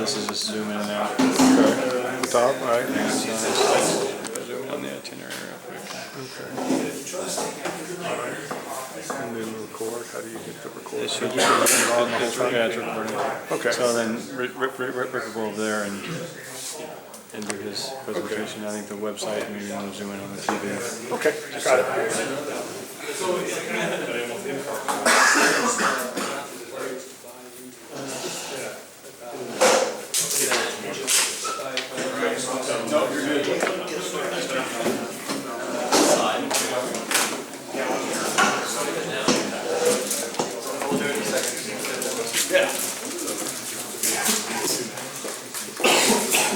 this is just zoom in and out. The top, right? Zoom in on the itinerary real quick. And then record. How do you get the record? It should Just it's, turn it on the whole it's, time? yeah, it's recording. Okay. So then Rick will go over there and do his presentation. I think the website, maybe you want to zoom in on the TV. Okay, got it.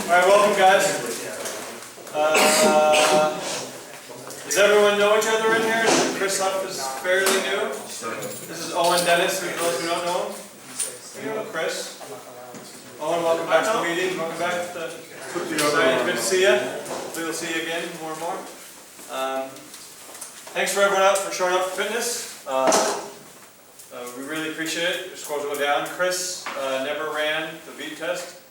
All right, welcome guys. Does everyone know each other in here? Chris Huff is fairly new. This is Owen Dennis, for those who don't know him. You know Chris. Owen, welcome back to the meeting. Welcome back to the society. Good to see you. Hopefully we'll see you again more and more. Thanks for everyone out for showing up for fitness. We really appreciate it. Your scores will go down. Chris never ran the beat test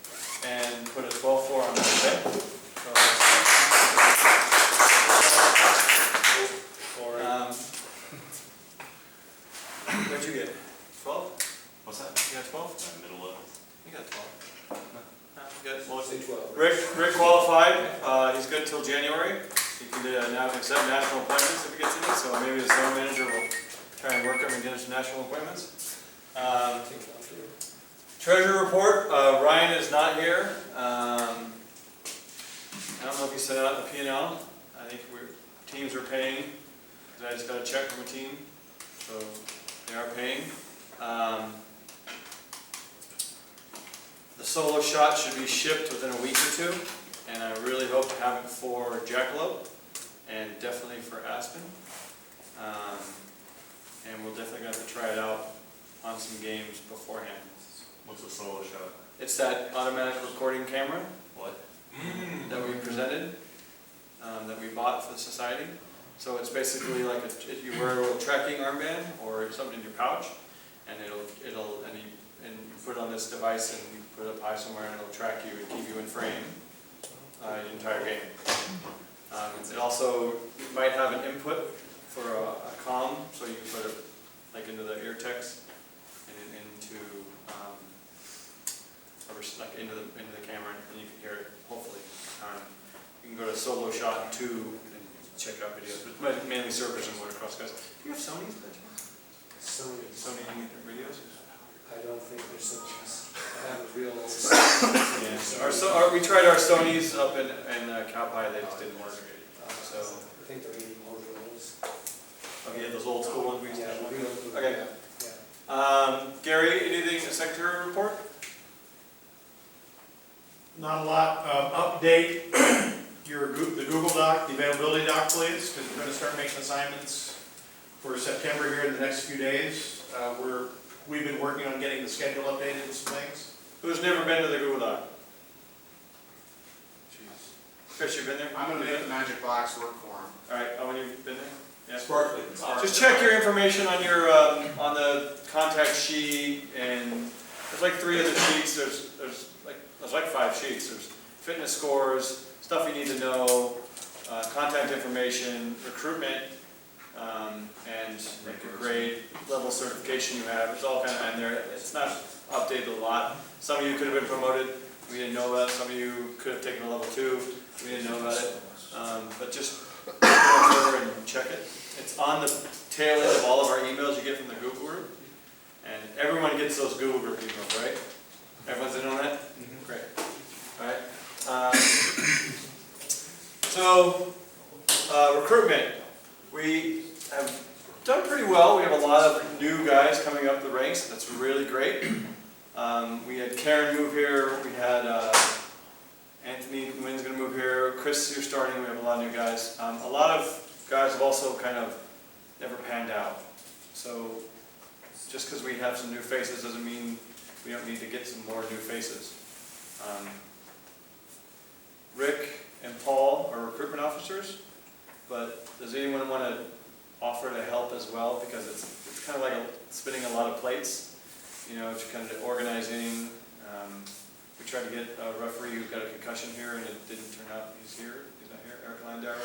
and put a 12.4 on that today. What'd you get? 12? What's that? You got 12? Middle level. You got 12. No, you got mostly 12. Rick qualified. He's good till January. He can now accept national appointments if he gets any. So maybe the zone manager will try and work him and get him some national appointments. Treasury report, Ryan is not here. I don't know if he sent out the P&L. I think teams are paying. I just got a check from a team, so they are paying. The solo shot should be shipped within a week or two, and I really hope to have it for Jackalope and definitely for Aspen. And we'll definitely have to try it out on some games beforehand. What's a solo shot? It's that automatic recording camera. What? That we presented, that we bought for the society. So it's basically like if you wear a little tracking armband or something in your pouch, and you put it on this device and you put it up high somewhere, and it'll track you and keep you in frame the entire game. It also might have an input for a comm, so you can put it like into the ear text and into into the camera, and you can hear it, hopefully. You can go to Solo Shot 2 and check out videos, but mainly servers and motocross guys. Do you have Sony's by chance? Sony radios? I don't think there's such. I have a real. Yeah. We tried our Sony's up in Cowpie, they just didn't work. So I think they're eating more reels. oh yeah, those old school ones we used to have. Real. Okay. Yeah. Gary, anything secretary report? Not a lot. Update the Google Doc, the availability doc, please, because we're going to start making assignments for September here in the next few days. We've been working on getting the schedule updated and some things. Who's never been to the Google Doc? Chris, you've been there? I'm going to make the magic box work for him. All right, Owen, you've been there? Yeah. Sparkly. Just check your information on your on the contact sheet, and there's like 3 other sheets. There's like 5 sheets. There's fitness scores, stuff you need to know, contact information, recruitment, and like a grade, level certification you have. It's all kind of in there. It's not updated a lot. Some of you could have been promoted. We didn't know about it. Some of you could have taken a level 2. We didn't know about it. But just go over and check it. It's on the tail end of all of our emails you get from the Google group. And everyone gets those Google group emails, right? Everyone's in on that? Mm-hmm. Great. All right. So, recruitment. We have done pretty well. We have a lot of new guys coming up the ranks. That's really great. We had Karen move here. We had Anthony Wynn's going to move here. Chris, you're starting. We have a lot of new guys. A lot of guys have also kind of never panned out. So just because we have some new faces doesn't mean we don't need to get some more new faces. Rick and Paul are recruitment officers, but does anyone want to offer to help as well? Because it's kind of like spinning a lot of plates. You know, it's kind of organizing. We try to get a referee who got a concussion here and it didn't turn out he's here. He's not here. Eric Landauer.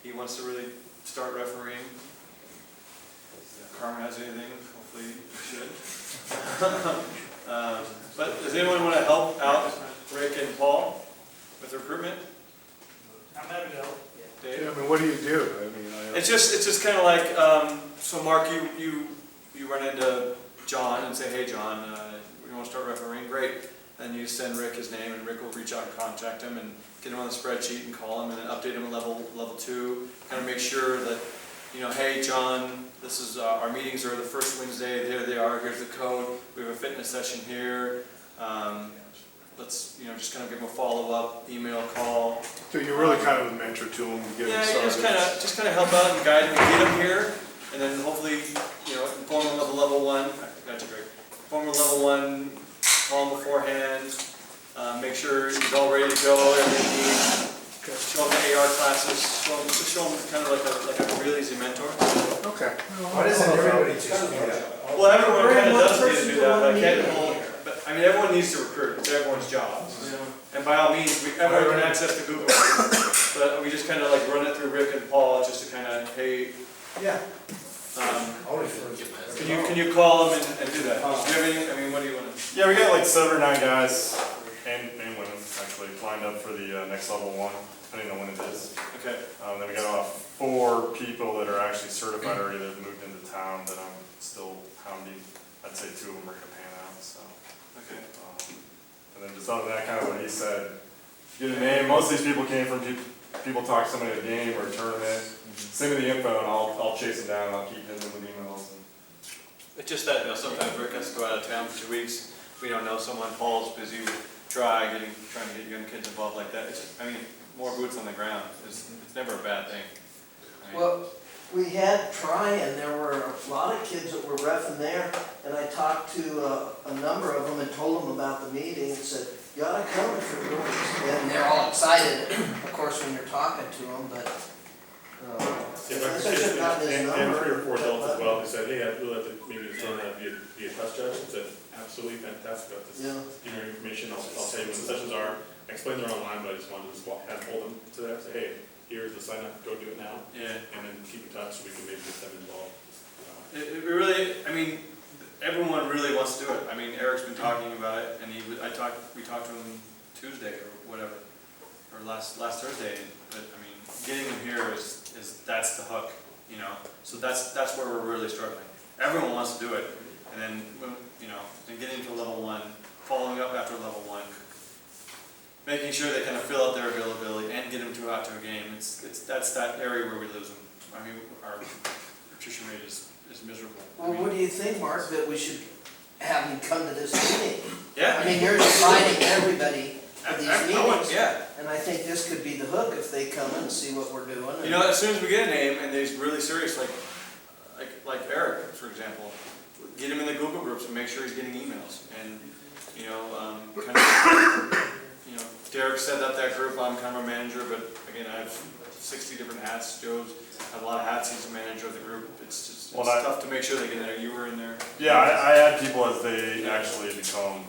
He wants to really start refereeing. If Carmen has anything, hopefully he should. But does anyone want to help out Rick and Paul with recruitment? I'm happy to help. Dave? Yeah, I mean, what do you do? I mean, It's just kind of like, so Mark, you run into John and say, hey John, we want to start refereeing, great. Then you send Rick his name and Rick will reach out and contact him and get him on the spreadsheet and call him and then update him at level 2. Kind of make sure that, you know, hey John, this is, our meetings are the first Wednesday, there they are, here's the code, we have a fitness session here. Let's, you know, just kind of give him a follow-up, email, call. so you're really kind of a mentor to them, get Yeah, them you started. just kind of help out and guide him and get him here, and then hopefully, you know, inform him of the level 1. Gotcha, Greg. Inform him of level 1, call him beforehand, make sure he's all ready to go, everything he needs. Show him the AR classes, show him kind of like a really easy mentor. Okay. Why doesn't everybody just do that? Well, everyone kind of does need to do that, but I can't. But I mean, everyone needs to recruit. It's everyone's job. And by all means, everyone can access the Google. But we just kind of like run it through Rick and Paul just to kind of, hey, Yeah. Always can you call them and do that? Do you have anything? I mean, what do you want to? Yeah, we got like 7 or 9 guys and women actually lined up for the next level 1, depending on when it is. Okay. Then we got about 4 people that are actually certified already that have moved into town that I'm still hounding. I'd say 2 of them are going to pan out. So. Okay. And then just other than that, kind of what he said, get a name. Most of these people came from people talk to somebody at a game or a tournament. Send me the info and I'll chase them down and I'll keep hitting them with emails. It's just that, you know, sometimes Rick has to go out of town for 2 weeks. We don't know someone. Paul's busy trying to get young kids involved like that. It's just, I mean, more boots on the ground. It's never a bad thing. I mean, Well, we had try, and there were a lot of kids that were reffing there, and I talked to a number of them and told them about the meeting and said, you ought to come if you're going. And they're all excited, of course, when you're talking to them, but, Yeah, but I should have gotten his and number. 3 or 4 adults as well, who said, hey, I'd really like to maybe just learn how to be a test judge. I said, absolutely fantastic, I'll just Yeah. give you information, I'll tell you when the sessions are. I explained they're online, but I just wanted to just hold them to that, say, hey, here's the sign up, go do it now. yeah. And then keep in touch so we can maybe get them involved. It really, I mean, everyone really wants to do it. I mean, Eric's been talking about it, and we talked to him Tuesday or whatever, or last Thursday. But I mean, getting him here is that's the hook, you know. So that's where we're really struggling. Everyone wants to do it, and then you know, then getting to level 1, following up after level 1, making sure they kind of fill out their availability and get them out to a game. That's that area where we lose them. I mean, our attrition rate is miserable. Well, what do you think, Mark, that we should have them come to this meeting? Yeah. I mean, you're inviting everybody to these meetings, Yeah. and I think this could be the hook if they come and see what we're doing. You know, as soon as we get a name and he's really serious, like Eric, for example, get him in the Google groups and make sure he's getting emails. And you know, kind of, you know, Derek set up that group. I'm kind of a manager, but again, I have 60 different hats. Joe's have a lot of hats. He's a manager of the group. It's just tough to make sure they get in there. You were in there. Yeah, I add people as they actually become.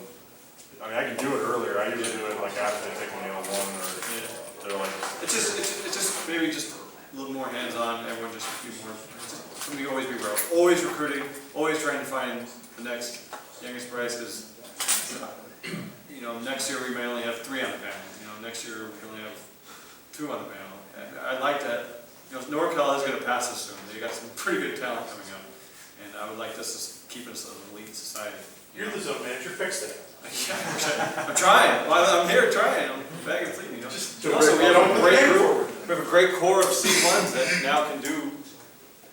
I mean, I can do it earlier. I usually do it like after they take me on 1 or they're like. It's just maybe just a little more hands-on. Everyone just be more. We always be always recruiting, always trying to find the next youngest price. Because you know, next year we may only have 3 on the panel. You know, next year we only have 2 on the panel. And I like that. You know, NorCal is going to pass us soon. They got some pretty good talent coming up, and I would like this to keep us an elite society. You're the zone manager, fix it. I'm trying. Well, I'm here trying. I'm begging, please. You know. Just And also, we have a great group. We have a great core of C1s that now can do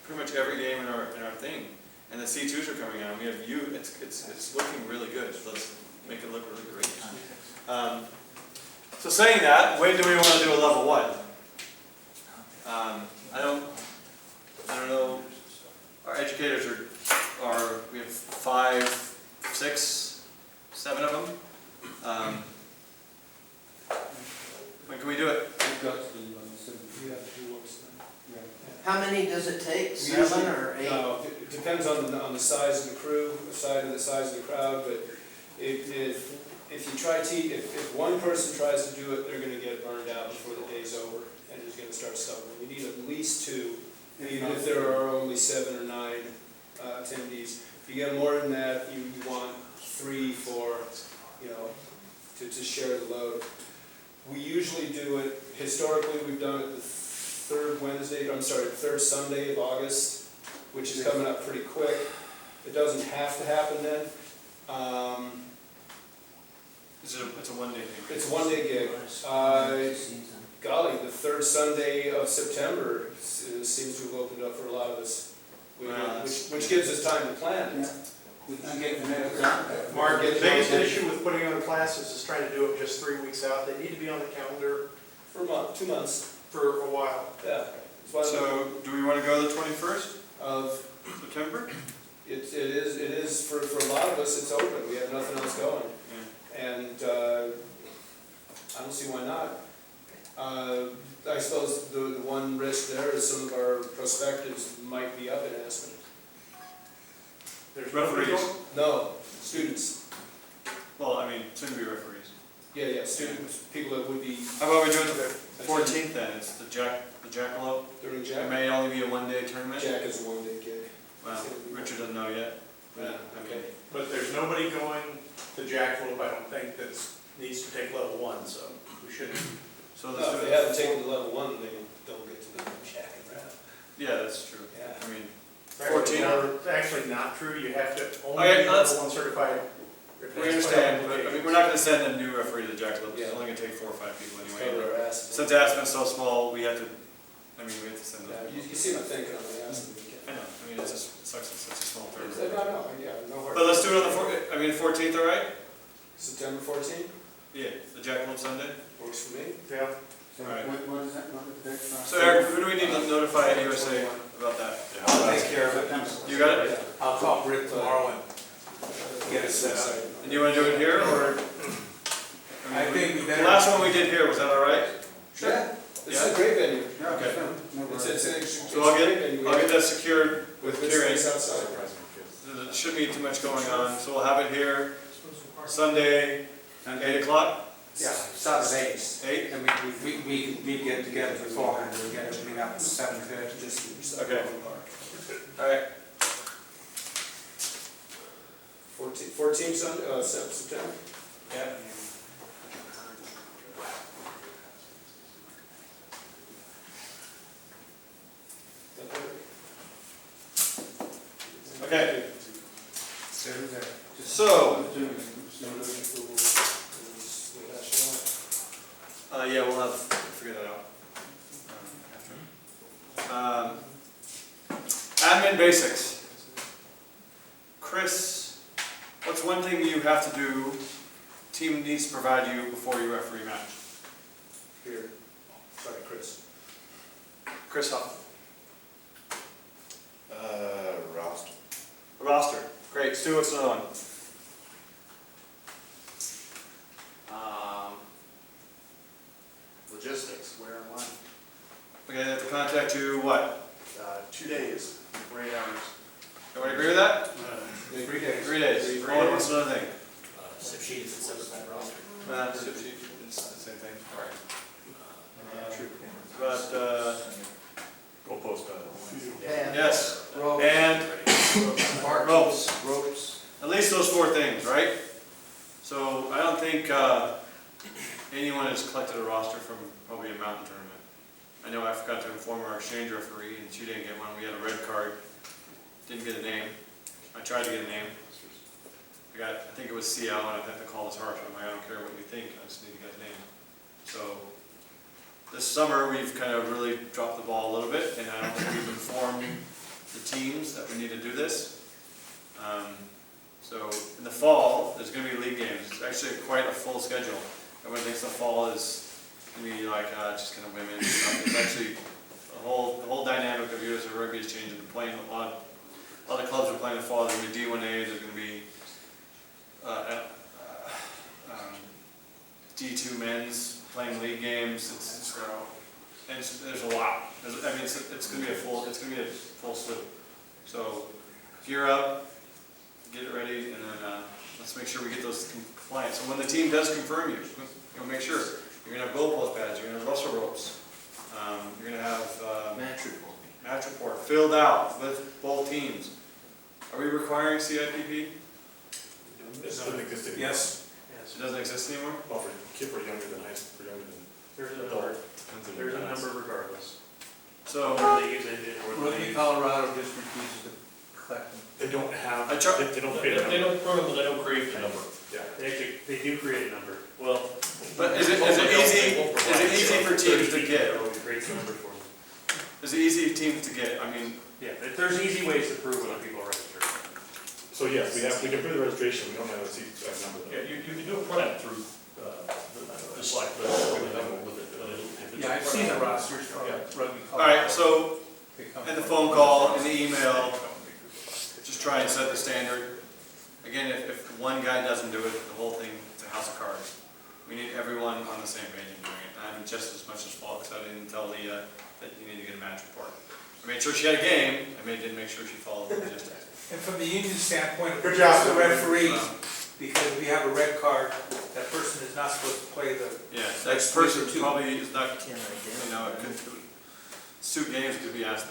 pretty much every game in our thing, and the C2s are coming out. We have you. It's looking really good. So let's make it look really great. So saying that, when do we want to do a level 1? I don't know. Our educators are we have 5, 6, 7 of them. When can we do it? How many does it take? 7 or 8? No, it depends on the size of the crew, the size of the crowd, but if you if one person tries to do it, they're gonna get burned out before the day's over, and it's gonna start stumbling. You need at least two, even if there are only 7 or 9 attendees. If you get more than that, you want 3 for, you know, to share the load. We usually do it, historically, we've done it the third Sunday of August, which is coming up pretty quick. It doesn't have to happen then. It's a one-day thing. It's a one-day gig. Golly, the third Sunday of September seems to have opened up for a lot of us, which gives us time to plan. We can get the next done. Mark, the biggest issue with putting on classes is trying to do it just 3 weeks out. They need to be on the calendar For a month, 2 months, for a while. yeah. That's why So, do we want to go the 21st of, September? it is, for a lot of us, it's open, we have nothing else going. And I don't see why not. I suppose the one risk there is some of our prospectives might be up in Aspen. There's Referees. No, students. Well, I mean, soon to be referees. Yeah, students, people that would be How about we do it the 14th then? It's the Jackalope. during It Jack. may only be a one-day tournament. Jack is a one-day gig. Well, Richard doesn't know yet. Yeah, okay. But there's nobody going to Jackalope, I don't think, that needs to take level 1, so we shouldn't. So No, let's if do they it. haven't taken the level 1, they don't get to the Jack and Rat. Yeah, that's true. Yeah. I mean, 14 14. It's actually not true, you have to only Okay, be let's- level 1 certified. we understand, but I mean, we're not going to send a new referee to the Jackalope. It's Yeah. only going to take 4 or 5 people Let's anyway. cover our asses. Since Aspen's so small, we have to send Yeah, those. you can see my thinking on the Aspen weekend. I know, I mean, it sucks, it's such a small No, tournament. no hard. But let's do it on the 14th, all right? September 14th, Yeah, the Jackalope Sunday. works for me. Yeah. So Alright. what is that, what is the next? So Eric, who do we need to notify at USA about that? Yeah, Take care of it. You got it? I'll call Britt tomorrow and get it set up. And you want to do it here, or? I think we The better. last one we did here, was that all right? Yeah, this is Yeah. a great venue. Yeah, Okay. no It's worries. an So I'll get that secured with with good Kieran. space outside. There shouldn't be too much going on, so we'll have it here Sunday, 8 o'clock, Yeah, Saturdays. 8? And we get together beforehand, we get everything up at 7:30. Okay. All right. 14th Sunday, September. Yeah. Okay, so, yeah, we'll have, figure that out. Admin basics. Chris, what's one thing you have to do, team needs to provide you before you referee match? Here, sorry, Chris. Chris Huff. Roster. Roster. Great. Stu, what's another one? Logistics, where and when. Okay, they have to contact you, what? 2 days, 8 hours. Everybody agree with that? 3 days. 3 days. Roland, what's another thing? Zip sheet is a separate roster. It's the same thing. But, Go post And yes, ropes, and markings, ropes. ropes. At least those 4 things, right? So I don't think anyone has collected a roster from probably a mountain tournament. I know I forgot to inform our exchange referee, and she didn't get one. We had a red card, didn't get a name. I tried to get a name. I think it was CL, and I have to call this harsh. I'm like, I don't care what you think, I just need to get a name. So this summer, we've kind of really dropped the ball a little bit, and I don't think we've informed the teams that we need to do this. So in the fall, there's going to be league games. It's actually quite a full schedule. Everyone thinks the fall is going to be like just kind of women and stuff. It's actually the whole dynamic of USA Rugby is changing. They're playing a lot of clubs are playing in the fall. There's going to be D1A. There's going to be D2 men's playing league games. There's a lot. It's going to be a full slew. So gear up, get it ready, and then let's make sure we get those compliant. So when the team does confirm you, make sure, you're gonna have goal post pads, you're gonna have Russell ropes, you're gonna have, match report filled out with both teams. Are we requiring CIPP? It doesn't exist anymore. Yes. It doesn't exist anymore? Well, for kids who are younger than high school, younger than There's a adult. number, depends on there's your a class. number regardless. So, Whether they use it or whether Rugby they use. Colorado just refuses to collect them. They don't have, I try- they don't create a They number. don't program, they don't create the number. Yeah. They do create a number. Well. but is it easy for teams to get? It creates a number for them. Is it easy for teams to get? I mean, Yeah, there's easy ways to prove when people register. So yes, we can prove the registration, we don't have a seat number. Yeah, you can do a front end through, the slide, but with it, but if it's. Yeah, I've seen the rosters from Yeah. Rugby all Colorado. right, so They come in the from- phone call, in the email, just try and set the standard. Again, if one guy doesn't do it, the whole thing, it's a house of cards. We need everyone on the same page in doing it. I'm just as much as fault, because I didn't tell Leah that you need to get a match report. I made sure she had a game, I didn't make sure she followed the logistics. And from the union standpoint, Good it's job. the referees, because if we have a red card, that person is not supposed to play the, Yeah, that person Two. probably is not, Can't you know, it could, it's 2 games could be asked,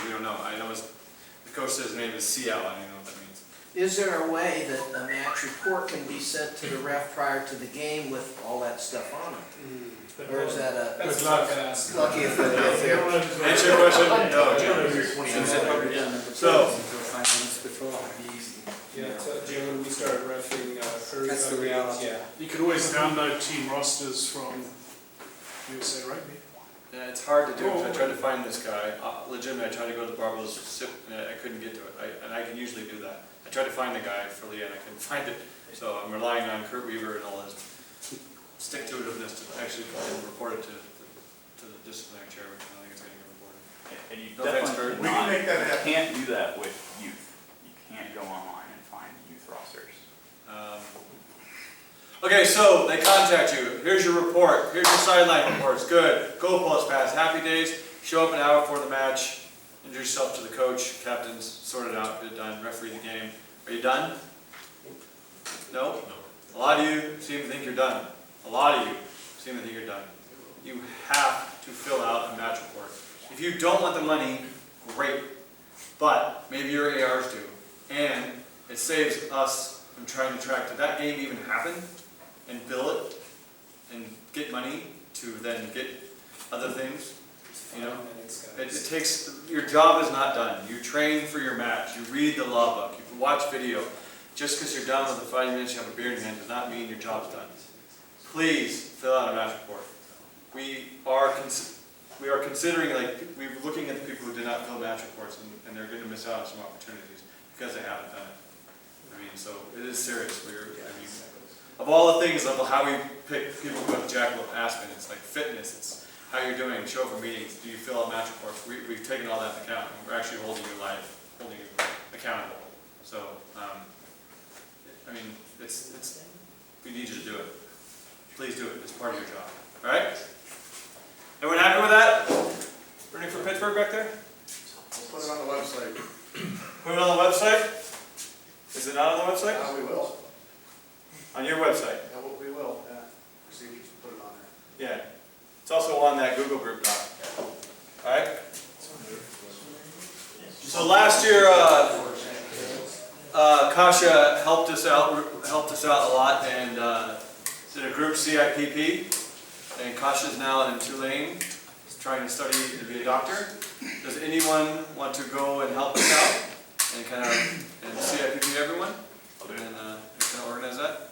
we don't know. I know the coach says his name is CL, I don't even know what that means. Is there a way that a match report can be sent to the ref prior to the game with all that stuff on it? Or is that a, That's not fast. lucky if they're, Answer your question? No, Jim. So, Yeah, so, Jim, when we started refereeing, Curry. That's the reality. Yeah. You could always download team rosters from USA Rugby. yeah, it's hard to do, because I tried to find this guy, legitimately, I tried to go to the Barbos, and I couldn't get to it, and I can usually do that. I tried to find the guy for Leah, and I couldn't find it, so I'm relying on Kurt Weaver and all his stick-to-itiveness to actually report it to the disciplinary chair, which I think is gonna get reported. And you No thanks, definitely Kurt. We can make that you happen. can't do that with youth. You can't go online and find youth rosters. Okay, so they contact you, here's your report, here's your sideline reports, good, goal post pass, happy days, show up an hour before the match, introduce yourself to the coach, captains, sort it out, get it done, referee the game. Are you done? No? A lot of you seem to think you're done. A lot of you seem to think you're done. You have to fill out a match report. If you don't want the money, great, but maybe your ARs do, and it saves us from trying to track, did that game even happen? And bill it, and get money to then get other things, you know? It takes, your job is not done. You train for your match, you read the law book, you watch video. Just because you're done with the 5 minutes, you have a beer in your hand, does not mean your job's done. Please fill out a match report. We are considering, like, we're looking at the people who did not fill match reports, and they're going to miss out on some opportunities because they haven't done it. I mean, so it is serious. Of all the things of how we pick people who go to Jackalope Aspen, it's like fitness, it's how you're doing, show up for meetings, do you fill out match reports? We've taken all that into account, and we're actually holding you accountable. So, I mean, we need you to do it. Please do it, it's part of your job, all right? Everyone happy with that? Ready for Pittsburgh back there? Put it on the website. Put it on the website? Is it not on the website? We will. On your website? Yeah, we will, yeah. Procedures, put it on there. Yeah. It's also on that Google group doc. Alright? So last year, Kasha helped us out a lot and did a group CIPP. And Kasha's now in Tulane, trying to study to be a doctor. Does anyone want to go and help us out and kind of CIPP everyone? And kind of organize that?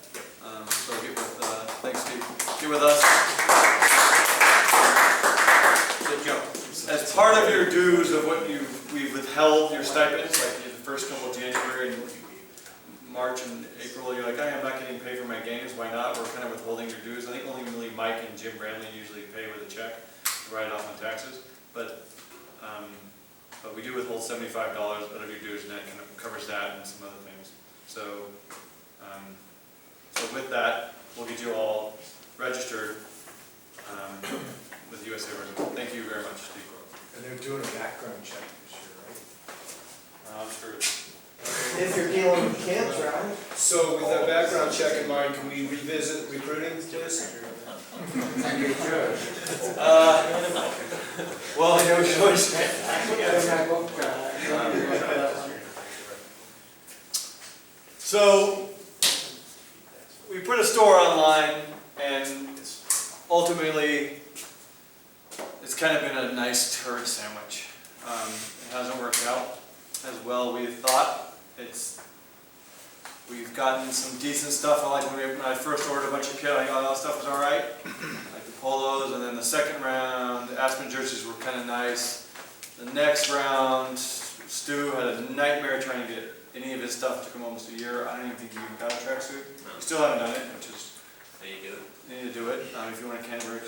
So get with, thanks Steve, get with us. As part of your dues of what we've withheld your stipends, like the first couple of January and March and April, you're like, I'm not getting paid for my games, why not? We're kind of withholding your dues. I think only really Mike and Jim Bradley usually pay with a check to write off on taxes. But we do withhold $75 out of your dues, and that kind of covers that and some other things. So, so with that, we'll get you all registered with USA Rugby. Thank you very much, Steve. And they're doing a background check this year, right? I'm sure. if you're dealing with kids, right? So with that background check in mind, can we revisit recruiting, please? Well, no choice. So, we put a store online, and ultimately, it's kind of been a nice turd sandwich. It hasn't worked out as well we thought. We've gotten some decent stuff. Like when I first ordered a bunch of kit, I thought all that stuff was all right, like the polos. And then the second round, the Aspen jerseys were kind of nice. The next round, Stu had a nightmare trying to get any of his stuff. It took him almost a year. I don't even think he even got a tracksuit. You still haven't done it, which is you need to do it if you want a Canterbury.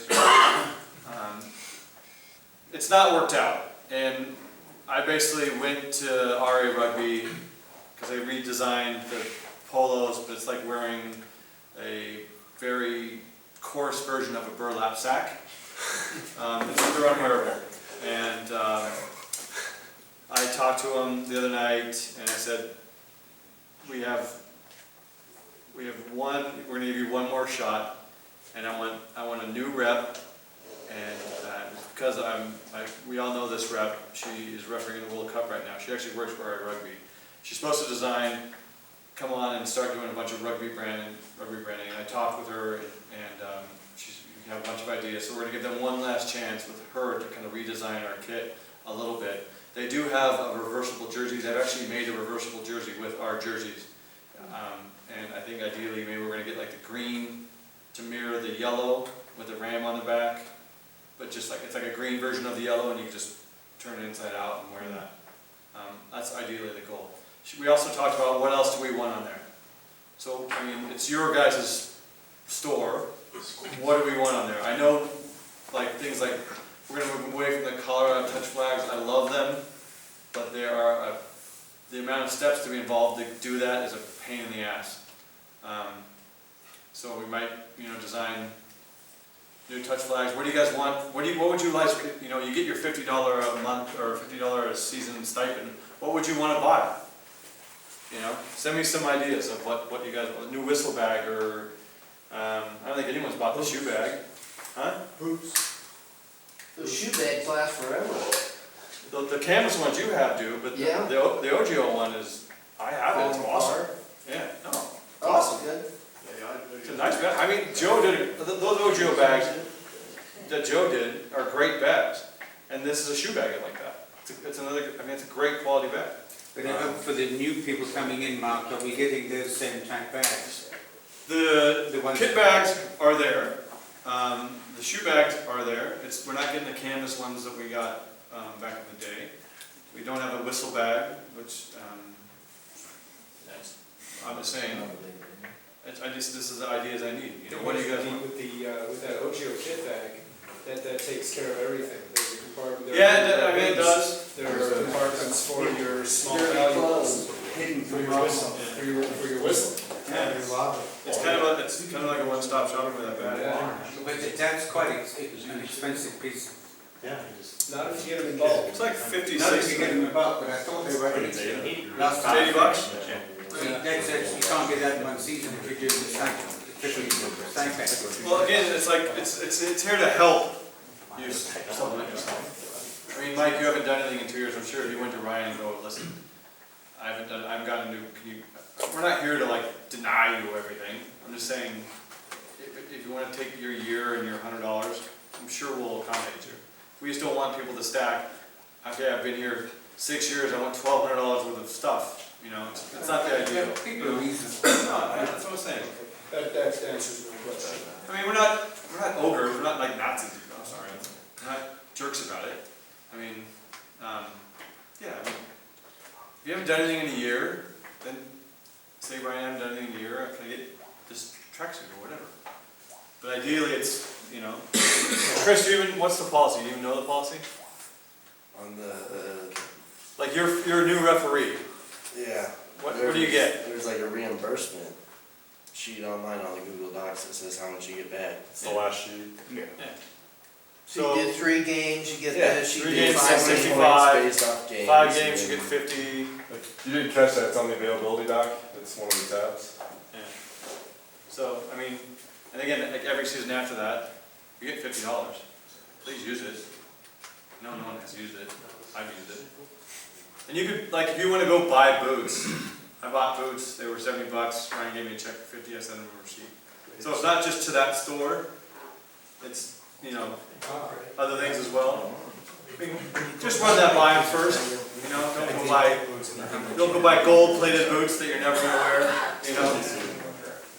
It's not worked out, and I basically went to RA Rugby because they redesigned the polos, but it's like wearing a very coarse version of a burlap sack. They're unwearable. And I talked to them the other night, and I said, we have one, we're gonna give you one more shot, and I want a new rep, and because we all know this rep, she is refereeing in the World Cup right now. She actually works for RA Rugby. She's supposed to design, come on and start doing a bunch of rugby branding. And I talked with her, and we have a bunch of ideas. So we're gonna give them one last chance with her to kind of redesign our kit a little bit. They do have a reversible jersey. They've actually made a reversible jersey with our jerseys. And I think ideally maybe we're gonna get like the green to mirror the yellow with the ram on the back. But just like, it's like a green version of the yellow, and you can just turn it inside out and wear that. That's ideally the goal. We also talked about what else do we want on there. So, I mean, it's your guys' store. What do we want on there? I know, like, things like, we're going to move away from the Colorado touch flags. I love them, but there are the amount of steps to be involved to do that is a pain in the ass. So we might, design new touch flags. What do you guys want? What would you like? You get your $50 a month or $50 a season stipend. What would you want to buy? Send me some ideas of what you guys want. A new whistle bag, or I don't think anyone's bought the shoe bag. Huh? Boots. The shoe bags last forever. The canvas ones you have do, but Yeah. the OGO one is, I have it. It's awesome. Yeah, no, it's awesome. Good. It's a nice bag. I mean, Joe did those OGO bags that Joe did are great bags, and this is a shoe bag like that. It's another. I mean, it's a great quality bag. But for the new people coming in, Mark, are we getting those same type bags? The ones- kit bags are there. The shoe bags are there. We're not getting the canvas ones that we got back in the day. We don't have a whistle bag, which I'm just saying. This is the ideas I need. What do you guys want? With that OGO kit bag, that takes care of everything. There's a compartment. Yeah, I mean it does. There are compartments for your small valuables. Hidden For from your whistle. For your whistle. It's kind of like a one-stop shopping with that bag. Yeah. But that's quite an expensive piece. Yeah. Not if you get them in bulk. It's like 50, Not if 60. you get them in bulk, but I thought they were last It's time. $80. See, that's it, you can't get that in one season if you're doing the same pack. Well, again, it's like it's here to help you supplement yourself. I mean, Mike, you haven't done anything in 2 years. I'm sure if you went to Ryan and go, listen, I haven't gotten a new. We're not here to like deny you everything. I'm just saying, if you want to take your year and your $100, I'm sure we'll accommodate you. We just don't want people to stack. Okay, I've been here 6 years. I want $1,200 worth of stuff. It's not the idea. People are reasonable. That's what I'm saying. That answers my question. I mean, we're not ogres. We're not like Nazis. Oh, sorry, we're not jerks about it. I mean, yeah. I mean, if you haven't done anything in a year, then say, Ryan, I haven't done anything in a year. Can I get this tracksuit or whatever? But ideally, it's Chris, what's the policy? Do you even know the policy? On the Like you're a new referee. yeah. What do you get? There's like a reimbursement sheet online on the Google Docs that says how much you get back. It's the last sheet. Yeah. So you do 3 games, you get Yeah, this, you 3 do games, 5 60 games. points. Based off games. 5 games, you get 50. Like, you didn't catch that, it's on the availability doc, it's one of the tabs. Yeah. So, I mean, and again, like every season after that, you get $50. Please use it. No one has used it. I've used it. And you could, like, if you want to go buy boots, I bought boots, they were $70. Ryan gave me a check for 50, I sent him a receipt. So it's not just to that store, it's, you know, other things as well. I mean, just run that by them first, you know, don't go buy gold-plated boots that you're never gonna wear, you know.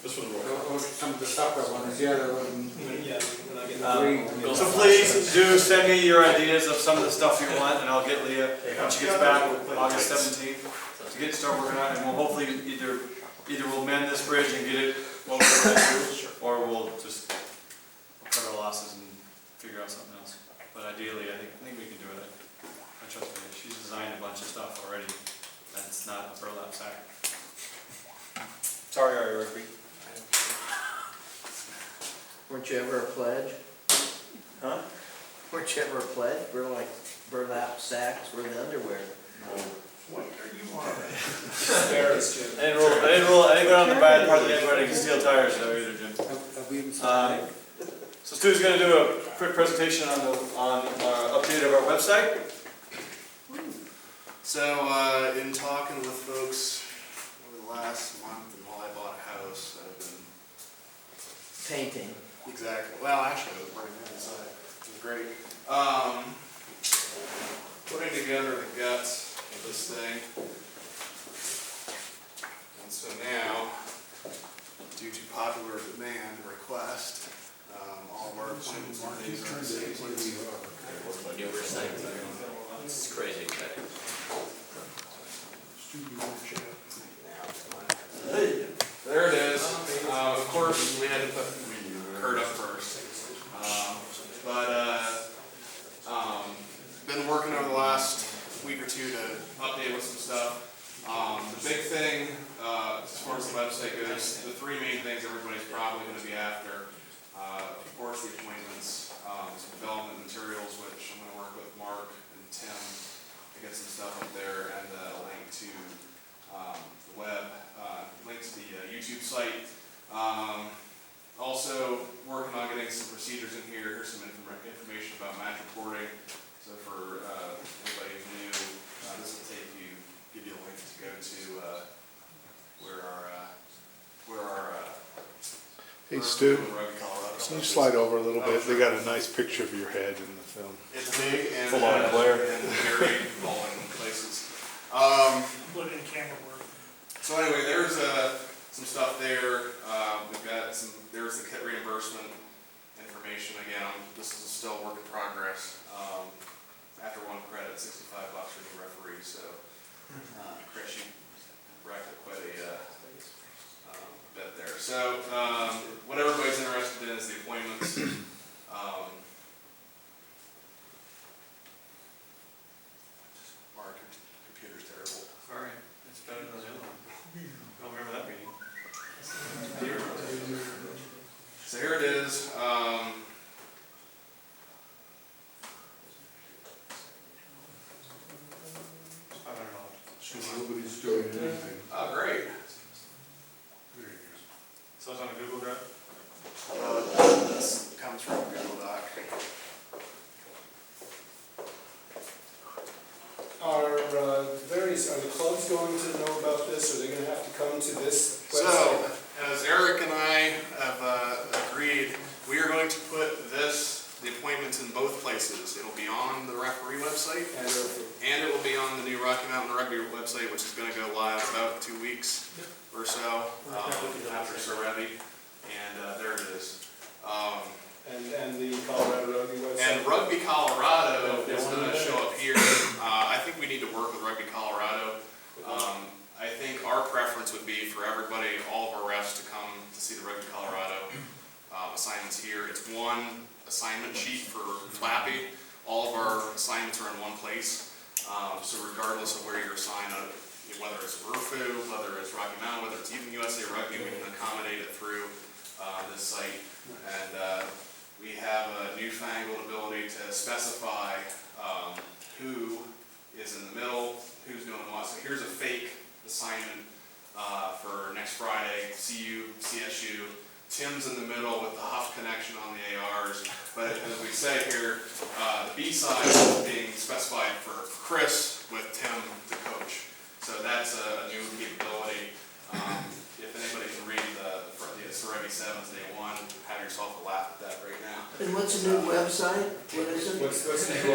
Just for the roll. Or some of the soccer ones, yeah, the one. Yeah, when I get So please do send me your ideas of some of the stuff you want, and I'll get Leah, when she gets back, August 17th, to get started working on it, and we'll hopefully either we'll mend this bridge and get it what we're going to do, or we'll just cut our losses and figure out something else. But ideally, I think we can do it. I trust her. She's designed a bunch of stuff already that's not a burlap sack. Sorry, ERRFU. Weren't you ever a pledge? Huh? Weren't you ever a pledge? We're like burlap sacks, we're the underwear. What are you on? Embarrassed, Jim. I didn't go down the bad part of the anybody can steal tires though either, Jim. Have we even So Stu's going to do a quick presentation on our update of our website. So, in talking with folks over the last month and while I bought a house, I've been Painting. exactly, well, actually, I was working inside. It was great. Putting together the guts of this thing. And so now, due to popular demand and request, all of our appointments and things are in the same place. Numerous sites. It's crazy. There it is. Of course, we had to put Kurt up first. Been working over the last week or two to update with some stuff. The big thing, as far as the website goes, the 3 main things everybody's probably going to be after. Of course, the appointments, some development materials, which I'm going to work with Mark and Tim to get some stuff up there, and a link to the web, link to the YouTube site. Also working on getting some procedures in here. Here's some information about match reporting. So for anybody who's new, this will give you a link to go to where our Hey Stu, Rugby, Colorado. can you slide over a little bit? They got a nice picture of your head in the film. It's big and Full on glare. and very involving places. Put in camera work. So anyway, there's some stuff there. We've got there's the kit reimbursement information. Again, this is still a work in progress. After 1 credit, $65 for new referee. So, Chris, you racked up quite a bit there. So, what everybody's interested in is the appointments. Mark, your computer's terrible. Sorry, it's better than the other one. I don't remember that meeting. So here it is. Nobody's doing anything. Oh, great. So it's on a Google Drive? This comes from Google Doc. Are the clubs going to know about this? Are they going to have to come to this So, website? as Eric and I have agreed, we are going to put the appointments in both places. It'll be on the referee website, and it will be on the new Rocky Mountain Rugby website, which is going to go live about 2 weeks or so after Sorevi. And there it is. And the Colorado Rugby website? And Rugby Colorado is going to show up here. I think we need to work with Rugby Colorado. I think our preference would be for everybody, all of our refs, to come to see the Rugby Colorado assignments here. It's one assignment sheet for Flappy. All of our assignments are in one place. So regardless of where you're assigned, whether it's ERRFU, whether it's Rocky Mountain, whether it's even USA Rugby, we can accommodate it through this site. And we have a newfangled ability specify who is in the middle, who's doing what. So here's a fake assignment for next Friday, CU, CSU. Tim's in the middle with the Huff connection on the ARs, but as we say here, the B side is being specified for Chris with Tim the coach. So that's a new capability. If anybody can read the Serevi 7's day one, have yourself a laugh at that right now. And what's a new website? What is it? What's the new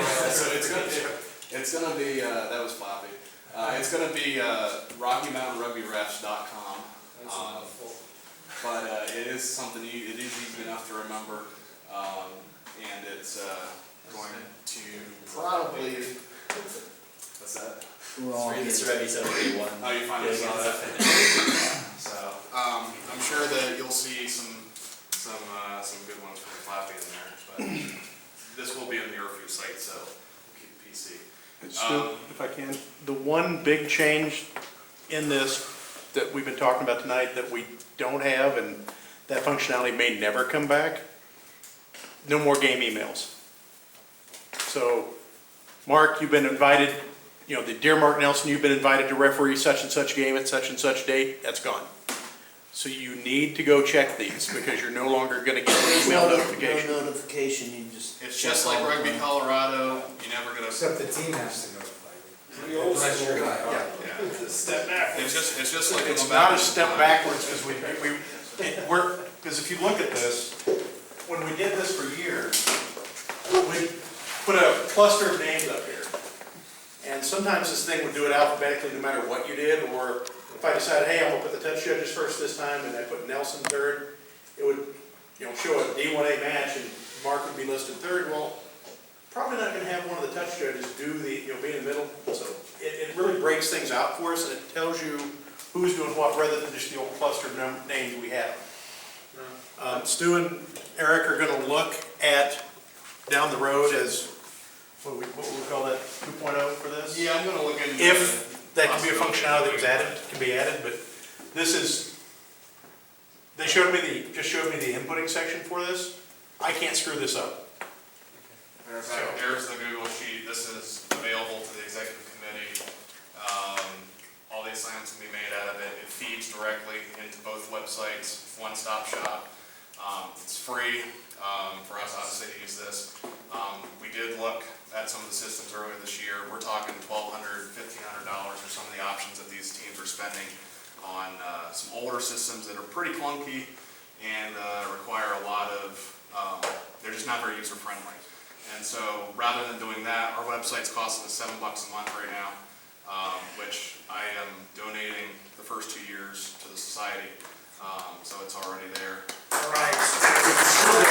it's gonna be that was floppy. It's gonna be RockyMountainRugbyRefs.com. But it is something it is easy enough to remember, and it's going to probably what's that? Well, It's already 71. Oh, you finally saw that. So I'm sure that you'll see some good ones from Flappy in there, but this will be on the ERRFU site, so we'll keep it PC. Stu, if I can, the one big change in this that we've been talking about tonight that we don't have, and that functionality may never come back, no more game emails. So, Mark, you've been invited, you know, the Dear Mark Nelson, you've been invited to referee such and such game at such and such date, that's gone. So you need to go check these, because you're no longer gonna get an email notification. No notification, you just. It's just like Rugby Colorado. You never get a Except the team has to notify you. Unless you're Step back. It's just like It's not a step backwards, because because if you look at this, when we did this for years, we put a cluster of names up here. And sometimes this thing would do it alphabetically no matter what you did, or if I decided, hey, I'm gonna put the touch judges first this time, and I put Nelson third, it would, you know, show a D1A match, and Mark would be listed third. Well, probably not gonna have one of the touch judges do the, you know, be in the middle. So it really breaks things out for us, and it tells you who's doing what, rather than just the old cluster of names we have. Stu and Eric are gonna look at down the road as, what would we call that, 2.0 for this? Yeah, I'm gonna look into If that can be a functionality that was added, can be added, but this is, they showed me just showed me the inputting section for this. I can't screw this up. There's the Google sheet. This is available to the executive committee. All the assignments can be made out of it. It feeds directly into both websites, one-stop shop. It's free for us, obviously, to use this. We did look at some of the systems earlier this year. We're talking $1,200, $1,500 are some of the options that these teams are spending on some older systems that are pretty clunky and require a lot of, they're just not very user-friendly. And so rather than doing that, our website's costing us $7 a month right now, which I am donating the first 2 years to the society. So it's already there. All right. I'm still going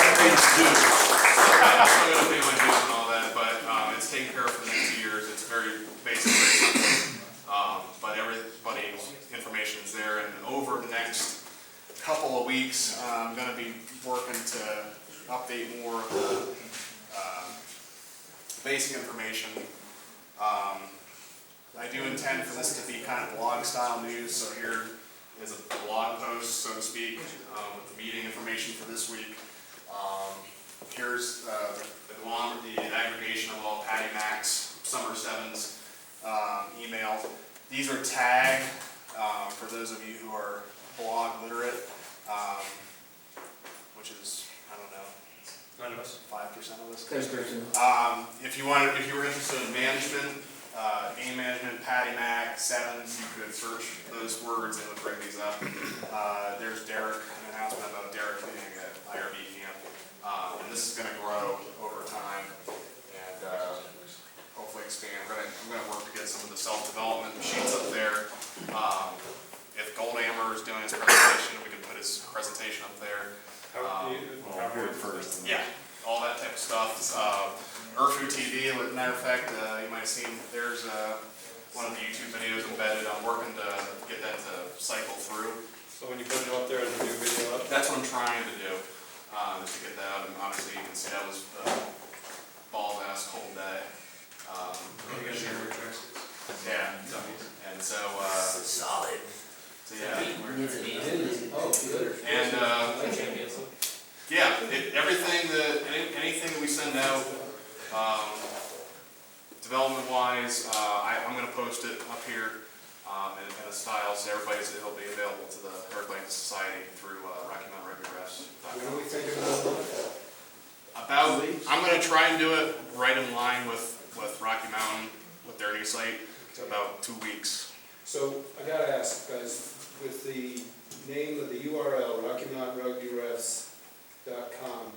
to pay my dues and all that, but it's taken care of for the next 2 years. It's very basic, very simple. But everybody's information is there, and over the next couple of weeks, I'm going to be working to update more of the basic information. I do intend for this to be kind of blog style news, so here is a blog post, so to speak, with the meeting information for this week. Here's the aggregation of all Patty Mac's Summer Sevens emails. These are tagged for those of you who are blog literate, which is, I don't know, None of us. 5% of us. 10%. If you were interested in management, game management, Patty Mac, Sevens, you could search those words and it would bring these up. There's Derek, an announcement about Derek being at IRB camp. And this is going to grow over time and hopefully expand. I'm going to work to get some of the self-development sheets up there. If Goldhammer is doing his presentation, we can put his presentation up there. Yeah, all that type of stuff. ERRFU TV, as a matter of fact, you might have seen there's one of the YouTube videos embedded. I'm working to get that to cycle through. So when you put it up there, is a new video up? That's what I'm trying to do, is to get that out. And honestly, you can see that was balls ass cold day. Yeah, and so Solid. so yeah. Oh, good. And yeah, anything that we send out, Development-wise, I'm gonna post it up here, in a style, so it'll be available to the Hurricane Society through, What are we thinking about? I'm gonna try and do it right in line with Rocky Mountain, with their new site, it's about 2 weeks. So I gotta ask, guys, with the name of the URL, RockyMountainRugbyRefs.com,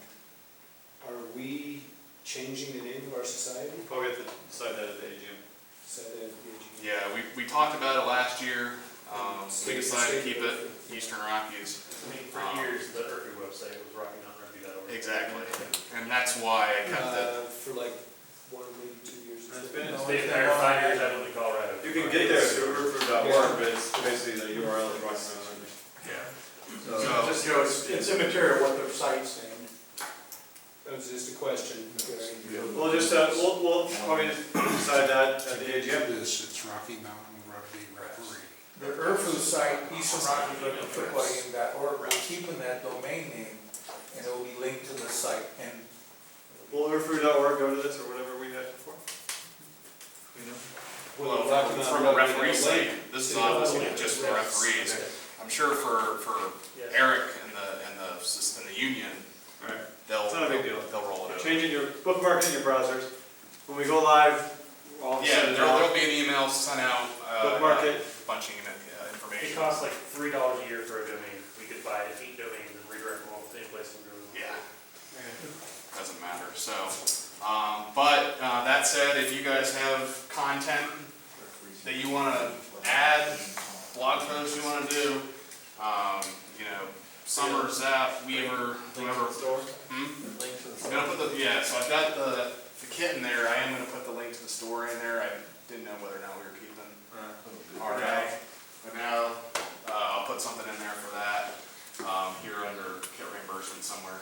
are we changing the name of our society? Probably have to decide that at the AGM. Said that at the AGM. Yeah, we talked about it last year, we State- decided to state keep it Eastern Rockies. I mean, for years, the ERRFU website was RockyMountainRugby.org. Exactly, and that's why I kept it. For like 1, maybe 2 years. It's been- It's the entire 5 years I've lived in Colorado. You can get there through ERRFU.org, but it's basically the URL is Rocky Mountain. Yeah. So, Just, you know, it's immaterial what their site's name. That was just a question, Gary. we'll we'll probably just decide that at the AGM. It's Rocky Mountain Rugby Referee. The ERRFU site, easternrockyRugbyFootballGame.org, we're keeping that domain name, and it will be linked to the site. And Will ERRFU.org go to this or whatever we had before? You know? Well, Rocky Mountain from a Rugby referee has a site, link. this is Yeah. obviously just for referees. I'm sure for Yes. Eric and the union, Alright. they'll It's not a big deal. They'll roll it over. Changing your, bookmark in your browsers. When we go live, all of a Yeah, sudden, there'll be an email sent out, bookmark it. bunching It information. costs like $3 a year for a domain. We could buy 8 domains and redirect them all to the same place and Google. Yeah, doesn't matter, so, but, that said, if you guys have content that you wanna add, blog posts you wanna do, you know, Summer, Zap, Weaver, whoever. I'm gonna put so I've got the kit in there, I am gonna put the link to the store in there, I didn't know whether or not we were keeping RA, but now, I'll put something in there for that, here under kit reimbursement somewhere.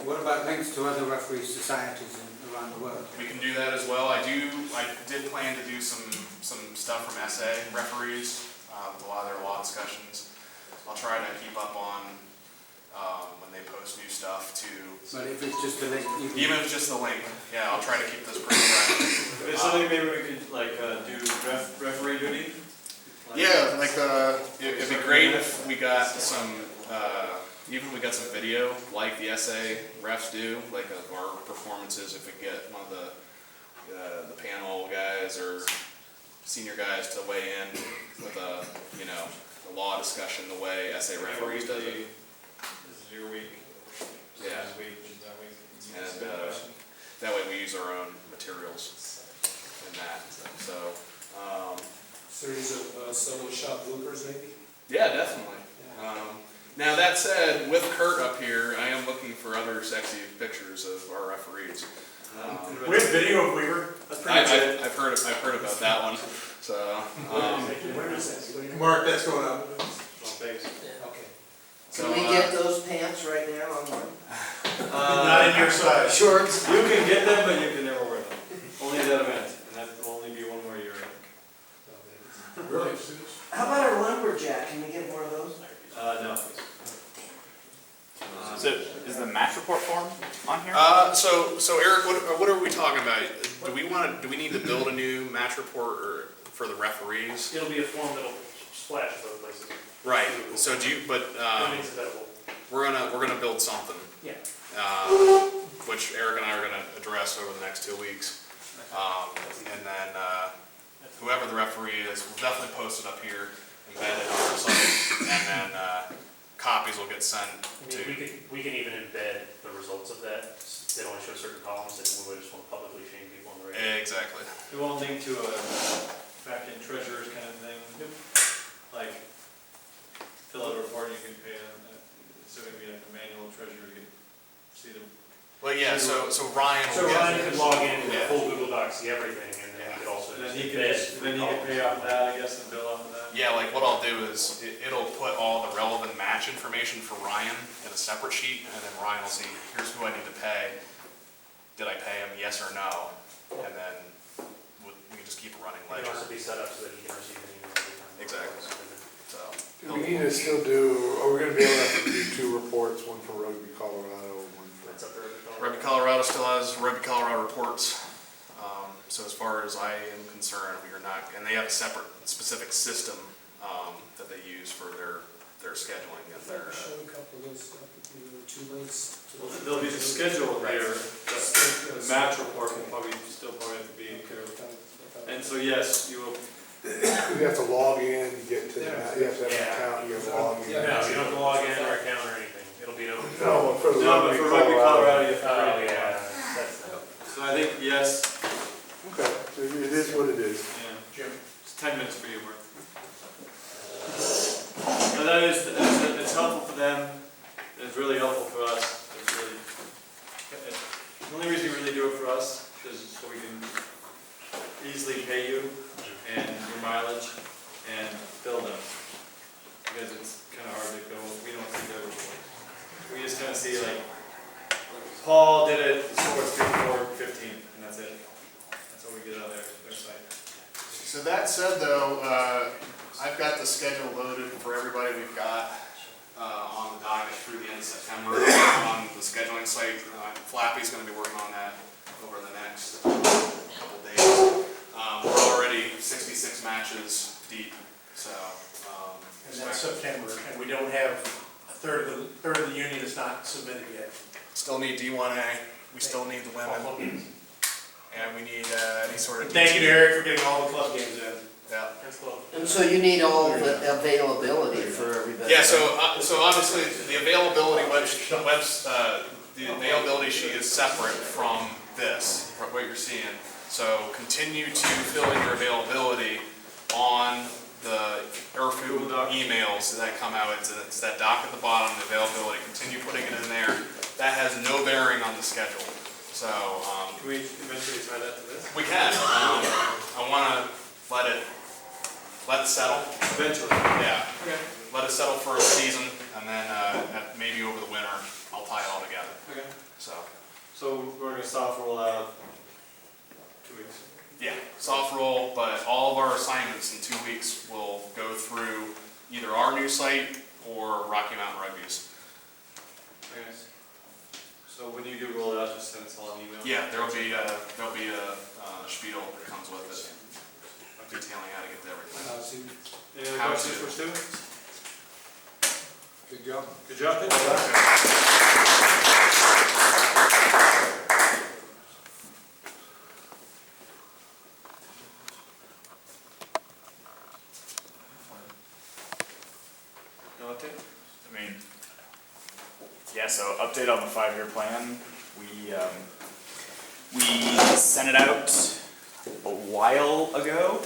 What about links to other referee societies around the world? We can do that as well. I did plan to do some stuff from SA referees, with a lot of their law discussions. I'll try to keep up on, when they post new stuff too. But if it's just a link, Even if it's just the link, yeah, I'll try to keep this pretty fresh. If it's something maybe we could like do referee duty. Yeah, like, it'd be great if we got some, even if we got some video, like the SA refs do, like of our performances, if we get one of the panel guys or senior guys to weigh in with a law discussion the way SA referees does it. This is your week. Yeah. This week, that week. And that way we use our own materials in that, so. Series of solo shot bloopers, maybe? Yeah, definitely. Now that said, with Kurt up here, I am looking for other sexy pictures of our referees. We have video of Weaver. I've heard about that one. So Mark, that's going up. Thanks. Okay. So, Can we get those pants right now online? Not in your size. Shorts? You can get them, but you can never wear them. Only at that event, and that will only be one more year, I think. Really? How about a lumberjack? Can we get more of those? No. So is the match report form on here? so Eric, what are we talking about? Do we need to build a new match report for the referees? It'll be a form that'll splash both places. Right. So Domains available. we're gonna build something. Yeah. Which Eric and I are gonna address over the next 2 weeks. And then, whoever the referee is, we'll definitely post it up here, embed it on our site, and then, copies will get sent to. We can even embed the results of that. They don't show certain columns, they will just want to publicly shame people on the radio. Exactly. It won't link to a back-end treasurer's kind of thing. Like, fill out a report, you can pay them. It's going to be like a manual treasurer to see the. Well, yeah, so Ryan will So get. Ryan can log in with Yeah. a full Google Doc, see everything, and then he could also And then just he can embed just, three then you can columns. pay off that, I guess, and bill off of that. Yeah, like what I'll do is, it'll put all the relevant match information for Ryan in a separate sheet, and then Ryan will see, here's who I need to pay. Did I pay him, yes or no? And then we can just keep a running It can ledger. also be set up so that he can receive an email every time. Exactly. So. Do we need to still do, are we gonna be able to do 2 reports, one for Rugby Colorado, one for It's up there. Rugby Colorado still has Rugby Colorado reports. So as far as I am concerned, we are not, and they have a separate, specific system that they use for their scheduling and their. Show a couple of those, 2 links. Well, there'll be the schedule here, the match report will probably still have to be here. And so yes, you will, You have to log in, you get to, you have to have an account, you have to log in. No, you don't have to log in or account or anything. It'll be open. No, for the no, but for Rugby Colorado, you have to. Oh, create yeah, one. that's the. So I think yes, Okay, so it is what it is. yeah, Jim? it's 10 minutes for you, Mark. But that is, it's helpful for them, it's really helpful for us. It's really, the only reason you really do it for us is so we can easily pay you and your mileage and bill them. Because it's kind of hard to go, we don't see the, we just kind of see like, Paul did it, the score was 54-15, and that's it. That's all we get out of their site. So that said though, I've got the schedule loaded for everybody we've got. On the docket through the end of September on the scheduling site. Flappy's going to be working on that over the next couple days. We're already 66 matches deep, so. And that's September, and we don't have a third of the union is not submitted yet. Still need D1A, we still need the women, and we need any sort of. Thank you to Eric for getting all the club games in. Yeah. And so you need all the availability for everybody. Yeah, so obviously the availability the availability sheet is separate from this, from what you're seeing. So continue to fill in your availability on the ERRFU emails that come out. It's that doc at the bottom, the availability. Continue putting it in there. That has no bearing on the schedule. So Can we eventually tie that to this? we can. I want to let it settle. Eventually. Yeah. Okay. Let it settle for a season, and then maybe over the winter, I'll tie it all together. Okay. So we're going to soft roll out 2 weeks. yeah, soft roll, but all of our assignments in 2 weeks will go through either our new site or Rocky Mountain Rugby's. Okay. So when you do roll it out, just send us all an email. Yeah, there'll be a spiel that comes with it, detailing how to get to everything. Any other How questions to. for Stu? Good job. Good job. No update? I mean, yeah, so update on the 5-year plan. We sent it out a while ago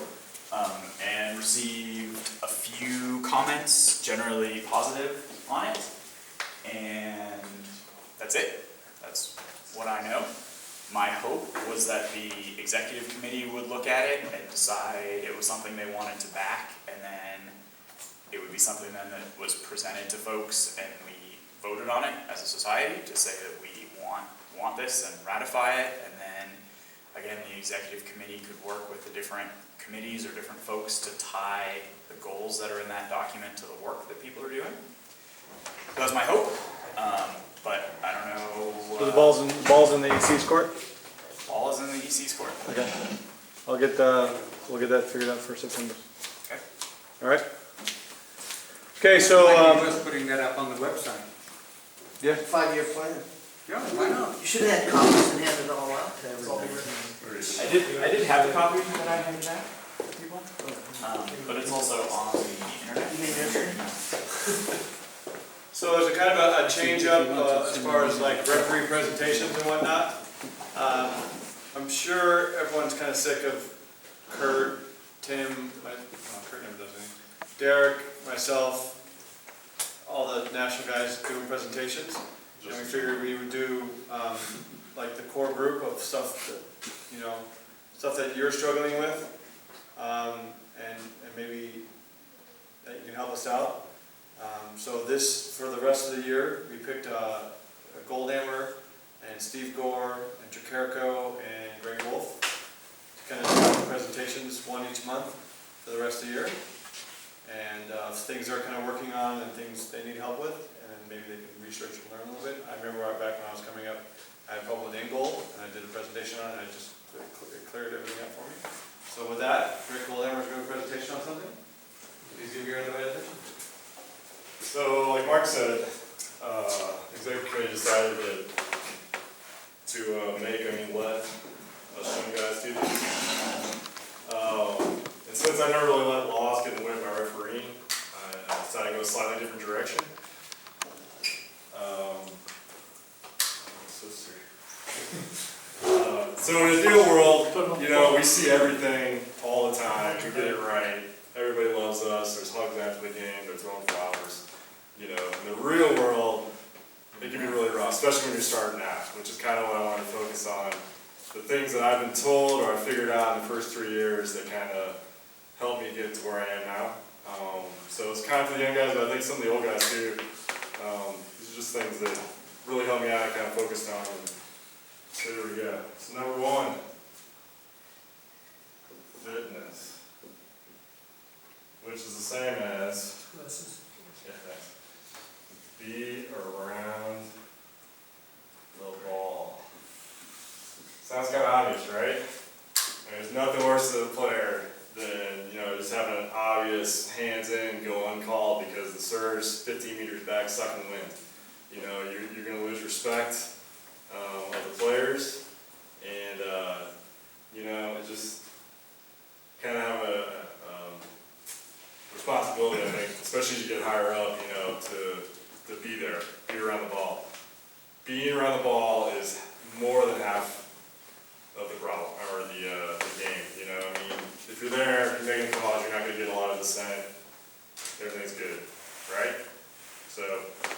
and received a few comments, generally positive on it, and that's it. That's what I know. My hope was that the executive committee would look at it and decide it was something they wanted to back, and then it would be something then that was presented to folks and we voted on it as a society to say that we want this and ratify it, and then again the executive committee could work with the different committees or different folks to tie the goals that are in that document to the work that people are doing. That was my hope, but I don't know. So the ball's in the EC's court? Ball is in the EC's court. Okay. We'll get that figured out for September. Okay. All right. Okay, so, Just putting that up on the website. yeah. 5-year plan. Yeah, why not? You should have had copies and handed it all out to everybody. I did have a copy that I handed out to people, but it's also on the internet. You mean this? So there's a kind of a change up as far as like referee presentations and whatnot. I'm sure everyone's kind of sick of Kurt, Tim, Kurt never does anything, Derek, myself, all the national guys doing presentations. And we figured we would do like the core group of stuff that, stuff that you're struggling with, and maybe that you can help us out. So this, for the rest of the year, we picked Goldhammer and Steve Gore and Tricarico and Greg Wolf to kind of do presentations, one each month for the rest of the year. And things they're kind of working on and things they need help with, and then maybe they can research and learn a little bit. I remember back when I was coming up, did a presentation on it, and it just cleared everything up for me. So with that, Rick Goldhammer's doing a presentation on something. Please give your other attention. So, like Mark said, executive committee decided to let us young guys do this. And since I never really let laws get in the way of my refereeing, I decided to go a slightly different direction. So in the deal world, you know, we see everything all the time, we get it right, everybody loves us, there's hugs after the game, they're throwing flowers. You know, in the real world, it can be really rough, especially when you're starting out, which is kind of what I want to focus on. The things that I've been told or I figured out in the first 3 years that kind of helped me get to where I am now. So it's kind of for the young guys, but I think some of the old guys too. These are just things that really helped me out, I kind of focused on. So there we go. So number 1, fitness, which is the same as be around the ball. Sounds kind of obvious, right? There's nothing worse to the player than, you know, just having an obvious hands in, go uncalled because the serve's 15 meters back, sucking the wind. You know, you're going to lose respect of the players, and you know, it just kind of have a responsibility, I think, especially as you get higher up, you know, to be there, be around the ball. Being around the ball is more than half of the problem, or the game, you know. I mean, if you're there, if you're making calls, you're not going to get a lot of dissent. Everything's good, right? So,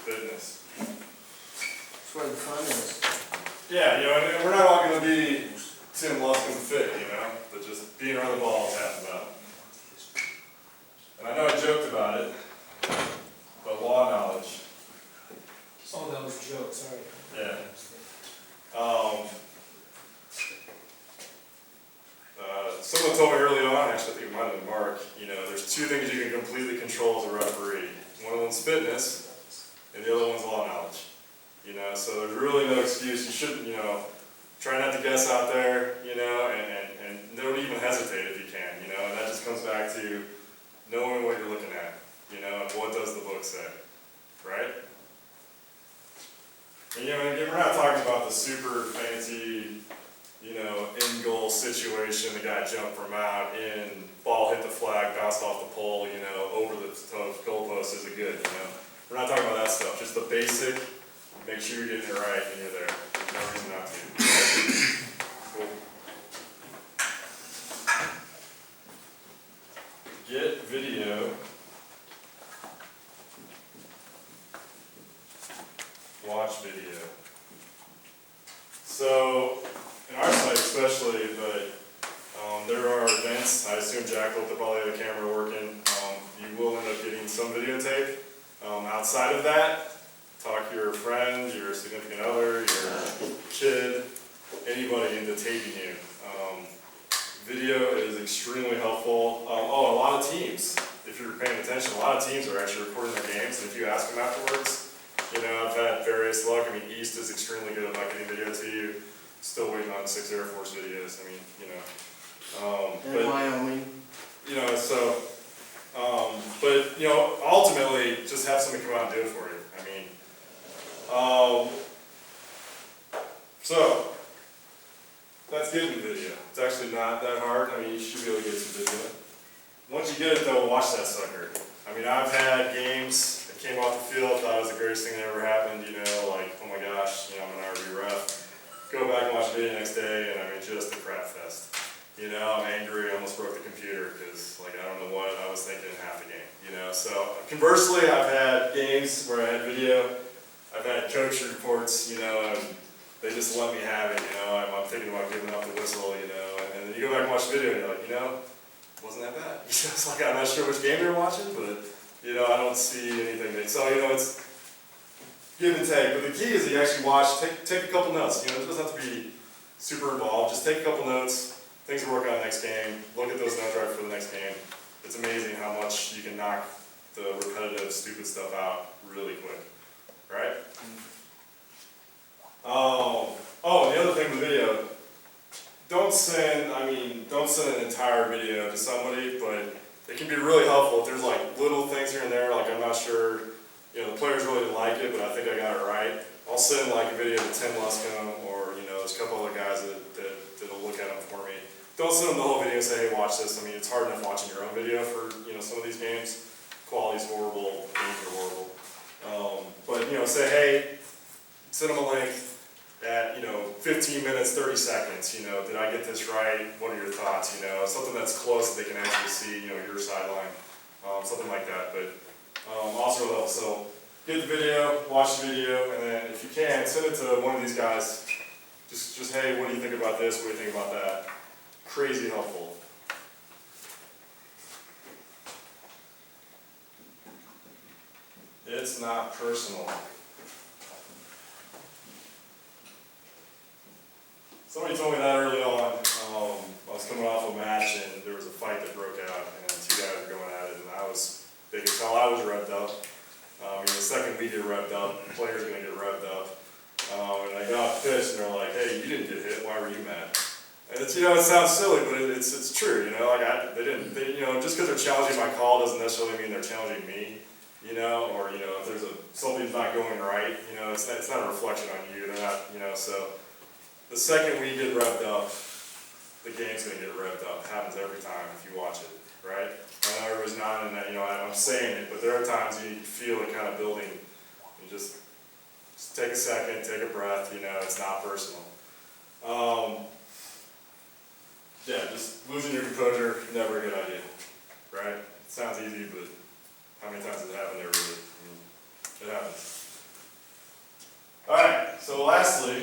fitness. That's where the fun is. Yeah, you know, and we're not all going to be Tim Luskin fit, you know, but just being around the ball is half the battle. And I know I joked about it, but law knowledge. Oh, that was a joke, sorry. Yeah. Someone told me early on, actually I think it might have been Mark, you know, there's 2 things you can completely control as a referee. One of them's fitness, and the other one's law knowledge. You know, so there's really no excuse. You shouldn't, you know, try not to guess out there, you know, and don't even hesitate if you can, you know, and that just comes back to knowing what you're looking at, you know, and what does the book say, right? And, you know, and again, we're not talking about the super fancy, you know, in-goal situation, the guy jumped from out, in, ball hit the flag, bounced off the pole, you know, over the goalpost, is it good, you know? We're not talking about that stuff, just the basic, make sure you're getting it right and you're there. There's no reason not to. Cool. Get video. Watch video. So, in our site especially, but there are events, I assume Jack will probably have the camera working, you will end up getting some videotape. Outside of that, talk your friend, your significant other, your kid, anybody into taping you. Video is extremely helpful. A lot of teams, if you're paying attention, a lot of teams are actually recording their games, and if you ask them afterwards, you know, I've had various luck. I mean, East is extremely good about getting video to you. Still waiting on 6 Air Force videos. I mean, you know. In Wyoming. You know, so, but, you know, ultimately, just have somebody come out and do it for you. I mean, so, that's getting the video. It's actually not that hard. I mean, you should be able to get some video. Once you get it though, watch that sucker. I mean, I've had games that came off the field, thought it was the greatest thing that ever happened, you know, like, oh my gosh, you know, I'm an RV ref. Go back and watch the video the next day, and I mean, just a crap fest. You know, I'm angry, I almost broke the computer, because, like, I don't know what I was thinking in half the game, you know. So, conversely, I've had games where I had video, I've had coach reports, you know, and they just let me have it, you know. I'm thinking about giving up the whistle, you know, and then you go back and watch the video, and you're like, you know, it wasn't that bad. You know, it's like, I'm not sure which game you're watching, but, you know, I don't see anything that, so, you know, it's give and take. But the key is that you actually watch, take a couple notes, you know, it doesn't have to be super involved, just take a couple notes, things to work on next game, look at those notes right for the next game. It's amazing how much you can knock the repetitive, stupid stuff out really quick, right? Oh, and the other thing with video, send an entire video to somebody, but it can be really helpful if there's like little things here and there, like I'm not sure, you know, the players really didn't like it, but I think I got it right. I'll send like a video to Tim Luscombe, or, you know, there's a couple other guys that'll look at them for me. Don't send them the whole video and say, hey, watch this. I mean, it's hard enough watching your own video for, you know, some of these games. Quality's horrible, games are horrible. But, you know, say, hey, send them a link at, you know, 15 minutes, 30 seconds, you know, did I get this right? What are your thoughts, you know, something that's close that they can actually see, you know, your sideline, something like that. But also helps. So get the video, watch the video, and then if you can, send it to one of these guys. Just hey, what do you think about this? What do you think about that? Crazy helpful. It's not personal. Somebody told me that early on. I was coming off a match and there was a fight that broke out and two guys were going at it, and they could tell I was revved up. The second we get revved up, the player's gonna get revved up. And I got off the pitch and they're like, hey, you didn't get hit, why were you mad? And it's, you know, it sounds silly, but it's true, you know, like you know, just because they're challenging my call doesn't necessarily mean they're challenging me, you know, or, you know, if there's something's not going right, you know, it's not a reflection on you, they're not, you know, so the second we get revved up, the game's gonna get revved up. It happens every time if you watch it, right? I know everybody's nodding that, you know, I'm saying it, but there are times you feel it kind of building. You just take a second, take a breath, you know, it's not personal. Yeah, just losing your composure, never a good idea, right? It sounds easy, but how many times has it happened there really? I mean, it happens. All right, so lastly,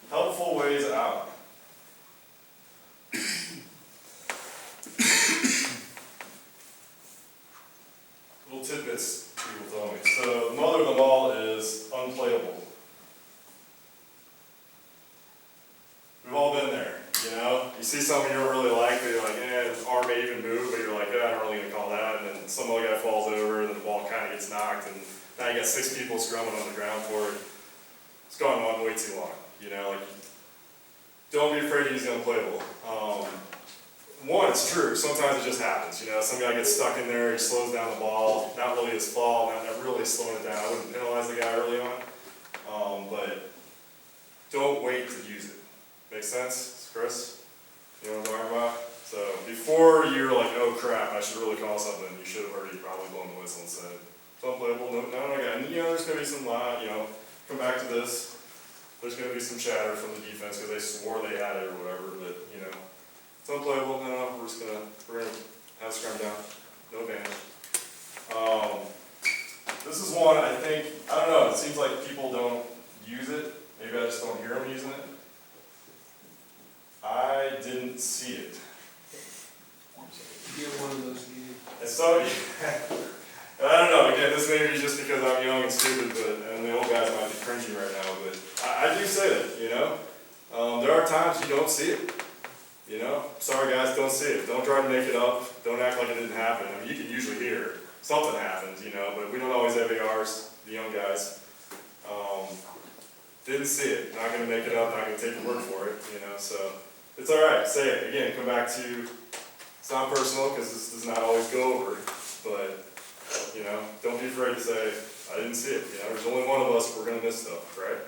helpful ways out. Little tidbits people tell me. So the mother of them all is unplayable. We've all been there, you know? You see something you don't really like, but you're like, his arm may even move, but you're like, I'm not really gonna call that. And then some other guy falls over, and then the ball kind of gets knocked, and now you got 6 people scrumming on the ground for it. It's gone on way too long, you know? Like, don't be afraid he's unplayable. One, it's true. Sometimes it just happens. You know, some guy gets stuck in there. He slows down the ball. Not really his fault. Not really slowing it down. I wouldn't penalize the guy early on, but don't wait to use it. Make sense, Chris? You know what I'm talking about? So before you're like, oh crap, I should really call something, you should have already probably blown the whistle and said, it's unplayable. No, again. And, you know, there's gonna be some, you know, come back to this. There's going to be some chatter from the defense because they swore they had it or whatever, but, you know, it's unplayable. No, we're going to have scrum down. No advantage. This is one I think, I don't know, it seems like people don't use it. Maybe I just don't hear them using it. I didn't see it. Get one of those meetings. And so, I don't know, again, this may be just because I'm young and stupid, and the old guys might be cringy right now, but I do say that, you know? There are times you don't see it, you know? Sorry guys, don't see it. Don't try to make it up. Don't act like it didn't happen. I mean, you can usually hear something happens, you know, but we don't always have ARs, the young guys. Didn't see it. Not going to make it up, not going to take your word for it, you know, so it's all right. Say it. Again, come back to, it's not personal because this does not always go over, but you know, don't be afraid to say, I didn't see it. You know, there's only one of us, we're going to miss stuff, right?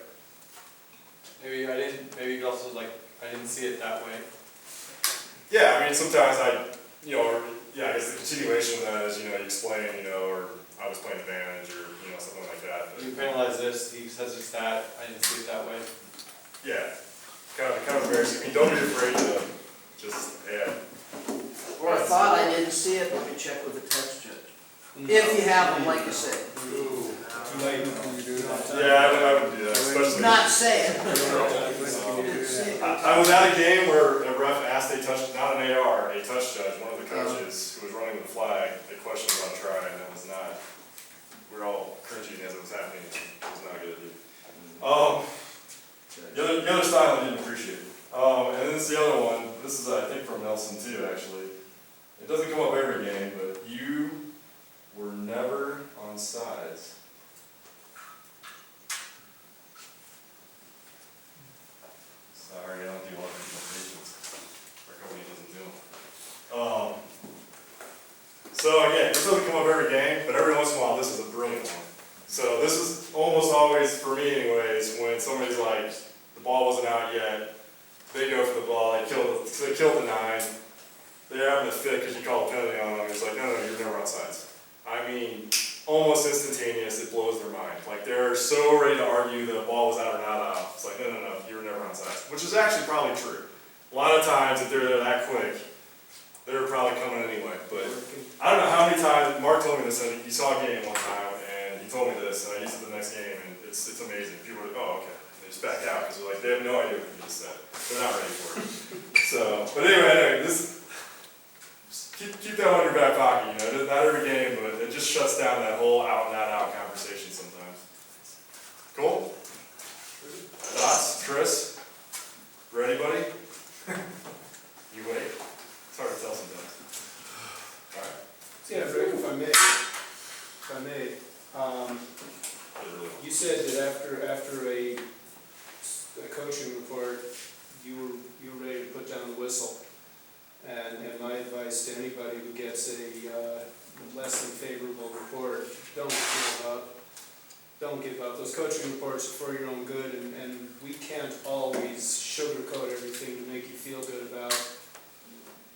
Maybe you could also like, I didn't see it that way. Yeah, I mean, sometimes I guess the continuation of that is, you know, you explain, you know, or I was playing advantage or, you know, something like that. But, You penalize this, he says it's that, I didn't see it that way. yeah, kind of embarrassing. I mean, don't be afraid to just, Or I thought I didn't see it, let me check with the test judge. If you have them, like you said. Too late when you do that. Yeah, I would do that, especially. Not saying. I was at a game where a ref asked not an AR, a touch judge, one of the coaches who was running the flag, a question about try, and it was not, we were all cringing as it was happening, it was not good. The other style I didn't appreciate. And then this is the other one, this is I think from Nelson too actually. It doesn't come up every game, but you were never on sides. Sorry, I don't do a lot of presentations. me anyways, when somebody's like, the ball wasn't out yet, they go for the ball, they kill the 9, they're having a fit because you call a penalty on them, it's like, no, you're never onside. I mean, almost instantaneous, it blows their mind. Like, they're so ready to argue that the ball was out or not out. It's like, no, you were never onside. Which is actually probably true. A lot of times, if they're there that quick, they're probably coming anyway. But I don't know how many times, Mark told me this, and he saw a game one time, and he told me this, and I used it the next game, and it's amazing. People are like, oh, okay. They just back out, because they're like, they have no idea what you just said. They're not ready for it. So, but anyway, keep that on your back pocket, not every game, but it just shuts down that whole out and out conversation sometimes. Cool? Dots, Chris? Ready, buddy? You wait? It's hard to tell sometimes. Alright. Yeah, Rick, if I may, you said that after a coaching report, you were ready to put down the whistle. And my advice to anybody who gets a less than favorable report, don't give up. Don't give up. Those coaching reports are for your own good, and we can't always sugarcoat everything to make you feel good about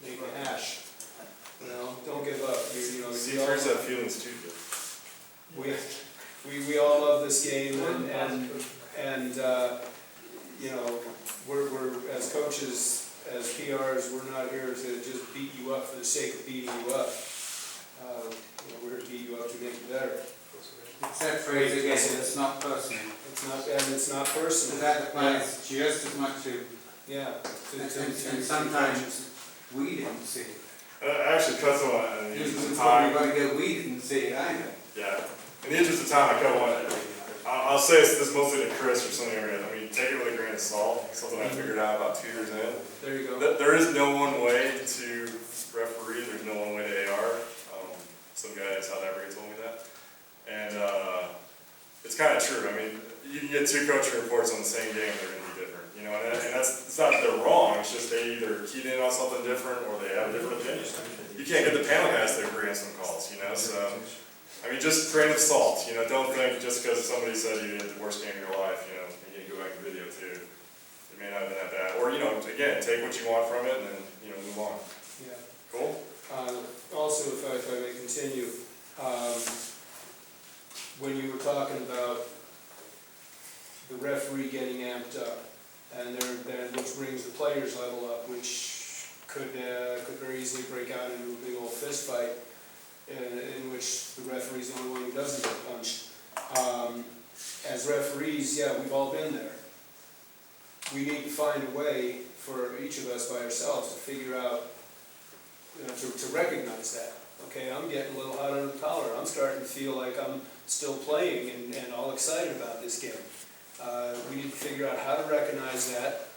making hash. Don't give up. Seekers have feelings too, Joe. We all love this game, and we're as coaches, as PRs, we're not here to just beat you up for the sake of beating you up. We're here to beat you up to make you better. It's that phrase again, it's not personal. It's not personal. That applies just as much to, and sometimes we didn't see it. Actually, cuts on in the interest of Time. time. We didn't see it either. Yeah. In the interest of time, I cut one. I'll say this mostly to Chris or something like that. I mean, take it with a grain of salt. Something I figured out about 2 years in. There you go. There is no one way to referee. There's no one way to AR. Some guy in South Africa told me that. And it's kind of true. I mean, you can get 2 coaching reports on the same game, they're going to be different. And it's not that they're wrong. It's just they either keyed in on something different or they have a different opinion. You can't get the panel guys to agree on some calls, So, I mean, just grain of salt. Don't think just because somebody said you did the worst game of your life, you can go back to video too. It may not have been that bad. Or, again, take what you want from it and then, move on. Yeah. Cool? Also, if I may continue, when you were talking about the referee getting amped up, and which brings the players level up, which could very easily break out into a big old fist fight, in which the referee's the only one who doesn't get punched. As referees, we've all been there. We need to find a way for each of us by ourselves to figure out, to recognize that. Okay, I'm getting a little hot under the collar. I'm starting to feel like I'm still playing and all excited about this game. We need to figure out how to recognize that,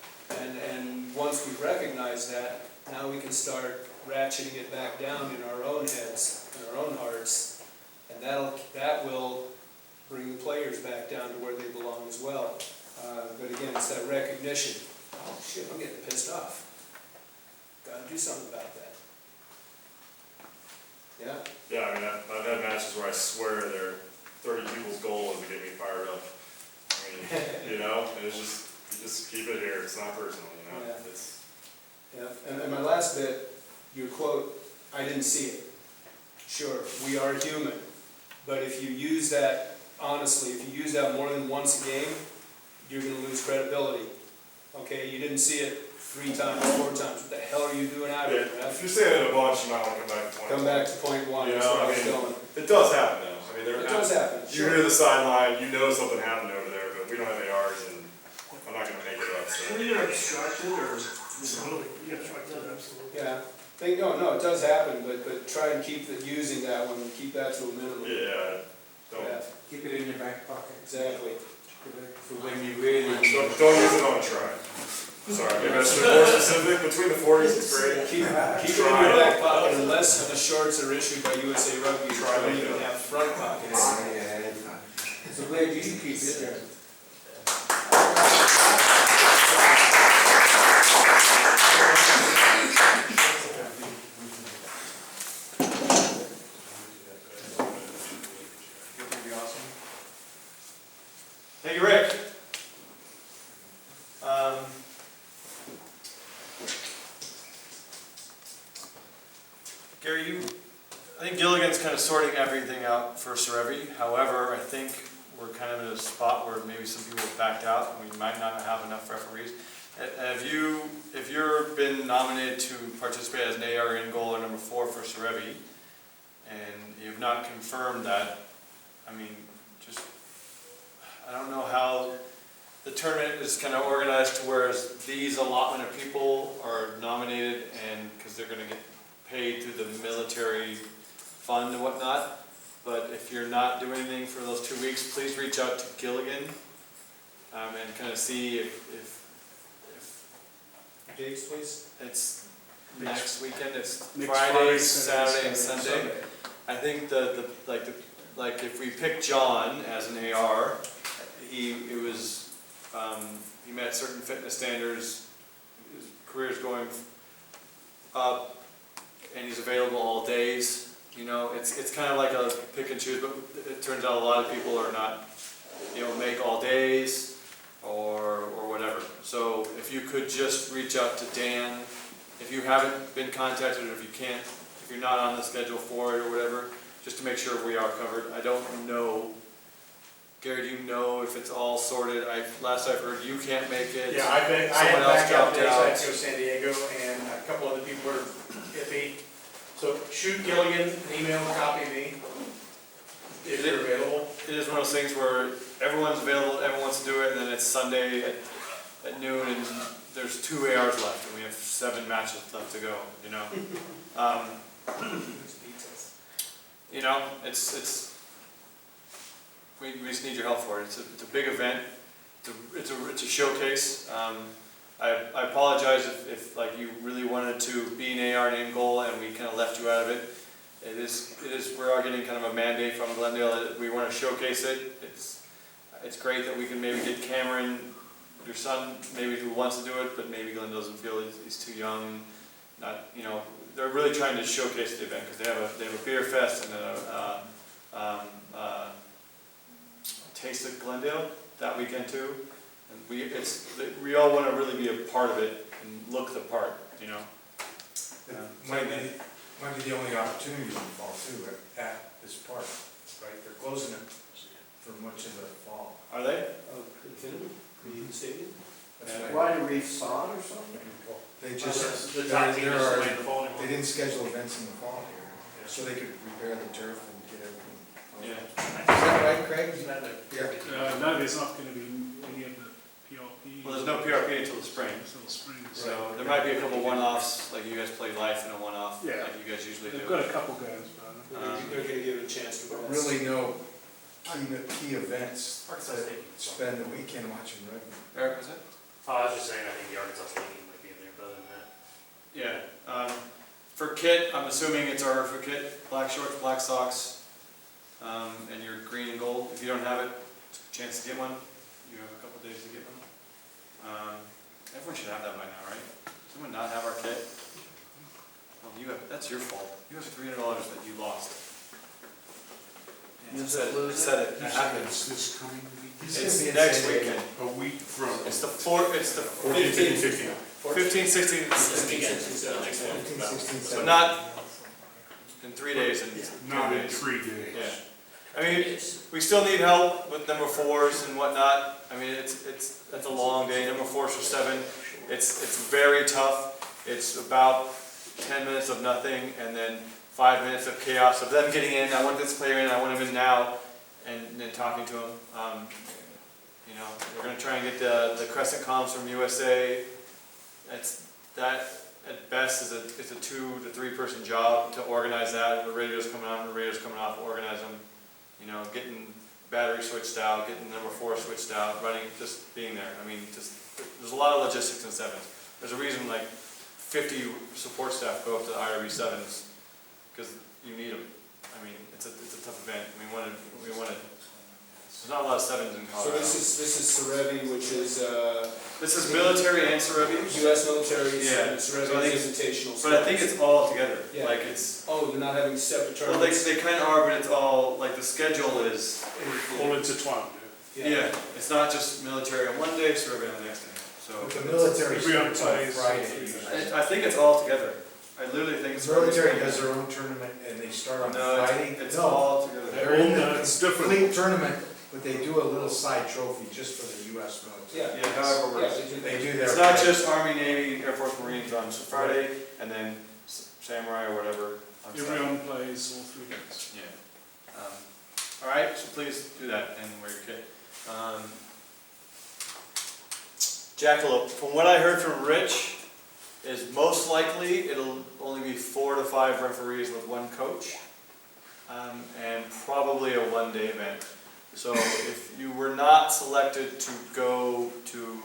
and once we recognize that, now we can start ratcheting it back down in our own heads, in our own hearts, and that will bring the players back down to where they belong as well. But again, it's that recognition. Oh shit, I'm getting pissed off. Got to do something about that. Yeah? Yeah, I mean, I've had matches where I swear their 30 people's goal is to get me fired up. I mean, and it's just, you just keep it here. It's not personal, Yeah. It's. Yeah, and my last bit, your quote, I didn't see it. Sure, we are human, but if you use that, honestly, if you use that more than once a game, you're going to lose credibility. Okay, you didn't see it 3 times, 4 times. What the hell are you doing out here? Yeah, if you're saying it a bunch, you might want to come back to point 1. Come back to point 1. That's where I was going. It does happen, though. I mean, it does happen. You hear the sideline, something happened over there, but we don't have ARs, and I'm not going to make it up. So. When you're obstructed, or you're obstructed, absolutely. Yeah. No, it does happen, but try and keep using that one, keep that to a minimum. Yeah, don't. Yeah. Keep it in your back pocket. Exactly. For when you really... Don't use it on a try. Sorry, maybe I should be more specific. Between the 40s, it's great. Keep it in your back pocket unless the shorts are issued by USA Rugby. You don't even have front pockets. So where do you keep it there? Thank you, Rick. just kind of sorting everything out for Serevi. However, I think we're kind of in a spot where maybe some people have backed out and we might not have enough referees. If you've been nominated to participate as an AR in goal or number 4 for Serevi, and you've not confirmed that, I mean, just, I don't know how the tournament is kind of organized to where these allotment of people are nominated and, because they're going to get paid through the military fund and whatnot. But if you're not doing anything for those 2 weeks, please reach out to Gilligan and kind of see if Dates, please. it's next weekend. It's Next Friday, Friday, Saturday, and Saturday, Sunday. I think like if we pick John as an AR, he met certain fitness standards. His career's going up, and he's available all days. You know, it's kind of like a pick and choose, but it turns out a lot of people are not, make all days or whatever. So if you could just reach out to Dan, if you haven't been contacted, or if you're not on the schedule for it or whatever, just to make sure we are covered. I don't know, Gary, do you know if it's all sorted? Last I've heard, you can't make it. Yeah, I had Someone else backup dropped days, I out. had to go to San Diego, and a couple other people were iffy. So shoot Gilligan an email and copy me, if you're available. It is one of those things where everyone's available, everyone wants to do it, and then it's Sunday at noon, and there's 2 ARs left, and we have 7 matches left to go, we just need your help for it. It's a big event. It's a showcase. I apologize if like you really wanted to be an AR and in goal, and we kind of left you out of it. We are getting kind of a mandate from Glendale that we want to showcase it. It's great that we can maybe get Cameron, your son, maybe who wants to do it, but maybe Glendale doesn't feel he's too young. They're really trying to showcase the event because they have a beer fest and a taste of Glendale that weekend too. And we all want to really be a part of it and look the part, Might be the only opportunity in the fall too, at this park, right? They're closing it for much of the fall. Are they? Oh, Infinity, the stadium? Why do Reef sod or something? They just, The top team is playing the fall they anymore. didn't schedule events in the fall here, so they could repair the turf and get everything. Yeah. Is that right, Craig? Yeah. No, there's not gonna be any of the PRP. Well, there's no PRP until the spring. Until spring. So there might be a couple one-offs, like you guys play life in a one-off, Yeah. like you guys usually They've do. got a couple guys, but They're gonna give it a chance to But rest. really no key events to spend the weekend watching rugby. Eric, was it? I was just saying, I think the Arkansas State might be in there, but other than that. Yeah. For kit, I'm assuming it's our ERRFU kit, black shorts, black socks, and your green and gold. If you don't have it, it's a chance to get one. You have a couple days to get one. Everyone should have that by now, right? Does anyone not have our kit? Oh, that's your fault. You have $300 that you lost. Yeah, it said it. It happened. this coming week. It's next weekend. A week from. It's the 15, 16, 15, 16, so not in 3 days and 2 Not in days. 3 days. Yeah. I mean, we still need help with number 4s and whatnot. I mean, it's a long day. Number 4s for 7. It's very tough. It's about 10 minutes of nothing and then 5 minutes of chaos of them getting in. I want this player in. I want him in now, and then talking to him. We're going to try and get the crescent comms from USA. That at best is a 2 to 3 person job to organize that. The radios coming on, the radios coming off, organize them. Getting battery switched out, getting number 4 switched out, running, just being there. I mean, there's a lot of logistics in 7s. There's a reason like 50 support staff go up to the IRB 7s because you need them. I mean, it's a tough event. We want to. There's not a lot of 7s in So Colorado. this is Serevi, which is, This is military and Serevi. US military, Yeah. Serevi So I think Invitational. But I think it's all together. Yeah. Like it's. Oh, you're not having separate Well, tournaments? they kind of are, but it's all like the schedule is. All intertwined. Yeah. It's not just military on one day, Serevi on the next day. So But the military Every other starts on place. Friday usually. I think it's all together. I literally think it's. The military does their own tournament and they start on No, Friday. it's No, all together. they're in the It's different. complete tournament, but they do a little side trophy just for the US military. Yeah, however it works. They do their. It's not just Army, Navy, Air Force, Marines on Friday, and then Samurai or whatever on Saturday. Everyone plays all 3 days. Yeah. All right, so please do that and wear your kit. Jackalope, from what I heard from Rich, is most likely it'll only be 4 to 5 referees with 1 coach, and probably a 1-day event. So if you were not selected to go to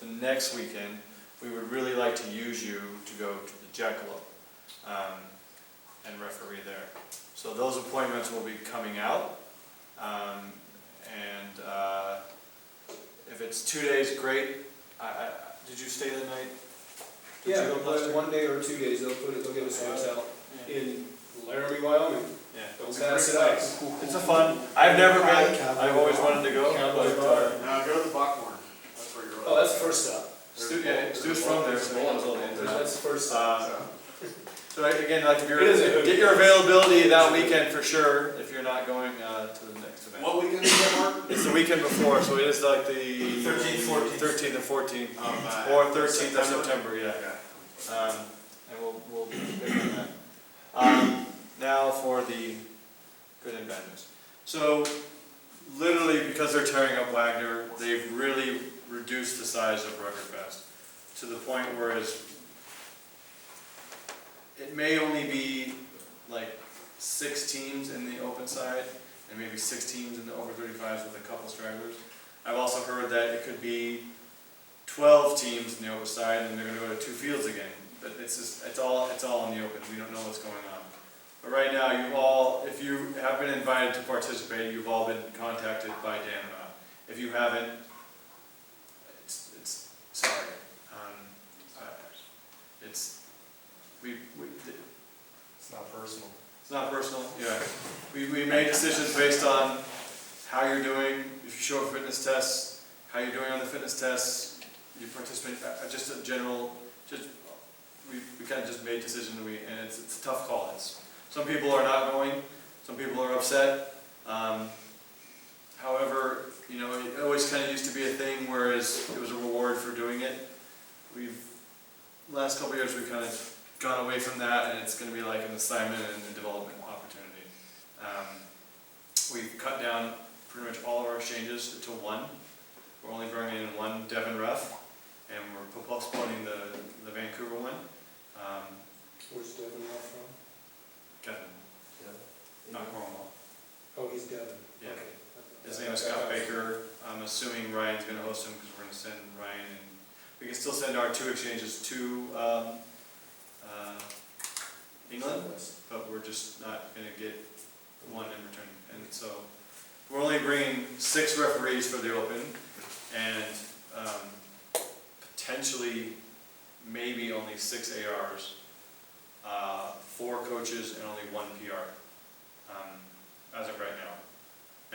the next weekend, we would really like to use you to go to the Jackalope and referee there. So those appointments will be coming out, and if it's 2 days, great. Did you stay the night? Did Yeah, you go last year? 1 day or 2 days, they'll give us a hotel in Laramie, Wyoming. Yeah. Don't pass it up. It's a fun, I've never been, I've always wanted to go, but, Now go to the Buckhorn, that's where you're. Oh, that's the first stop. Stu's from there, so he knows all the ins and outs. That's the first stop. So again, like if you're, It is a- get your availability that weekend for sure, if you're not going to the next event. What weekend is that, Mark? It's the weekend before, so it is like the 13th, 14th. 13th and 14th, Of, or 13th of September? September, yeah. And we'll pick on that. Now for the good and bad news. So literally because they're tearing up Wagner, they've really reduced the size of Ruckerfest to the point where it may only be like 6 teams in the open side and maybe 6 teams in the over 35s with a couple stragglers. I've also heard that it could be 12 teams in the open side and they're going to go to 2 fields again. But it's all in the open. We don't know what's going on. But right now, you've all, if you have been invited to participate, you've all been contacted by Dan about. If you haven't, it's sorry. It's not personal. It's not personal. Yeah, we made decisions based on how you're doing. If you show up for fitness tests, how you're doing on the fitness tests, you participate. Just a general, we kind of just made decisions, and it's a tough call. Some people are not going, some people are upset. However, you know, it always kind of used to be a thing, whereas it was a reward for doing it. Last couple of years, we've kind of gone away from that, and it's going to be like an assignment and a development opportunity. We've cut down pretty much all of our exchanges to 1. We're only bringing in 1 Devon ref, and we're postponing the Vancouver one. Where's Devin now from? Kevin, not Cornwall. Oh, he's Devin. Yeah. Okay. His name is Scott Baker. I'm assuming Ryan's going to host him because we're going to send Ryan, and we can still send our 2 exchanges to England, but we're just not going to get 1 in return. And so we're only bringing 6 referees for the Open, and potentially maybe only 6 ARs, 4 coaches, and only 1 PR as of right now.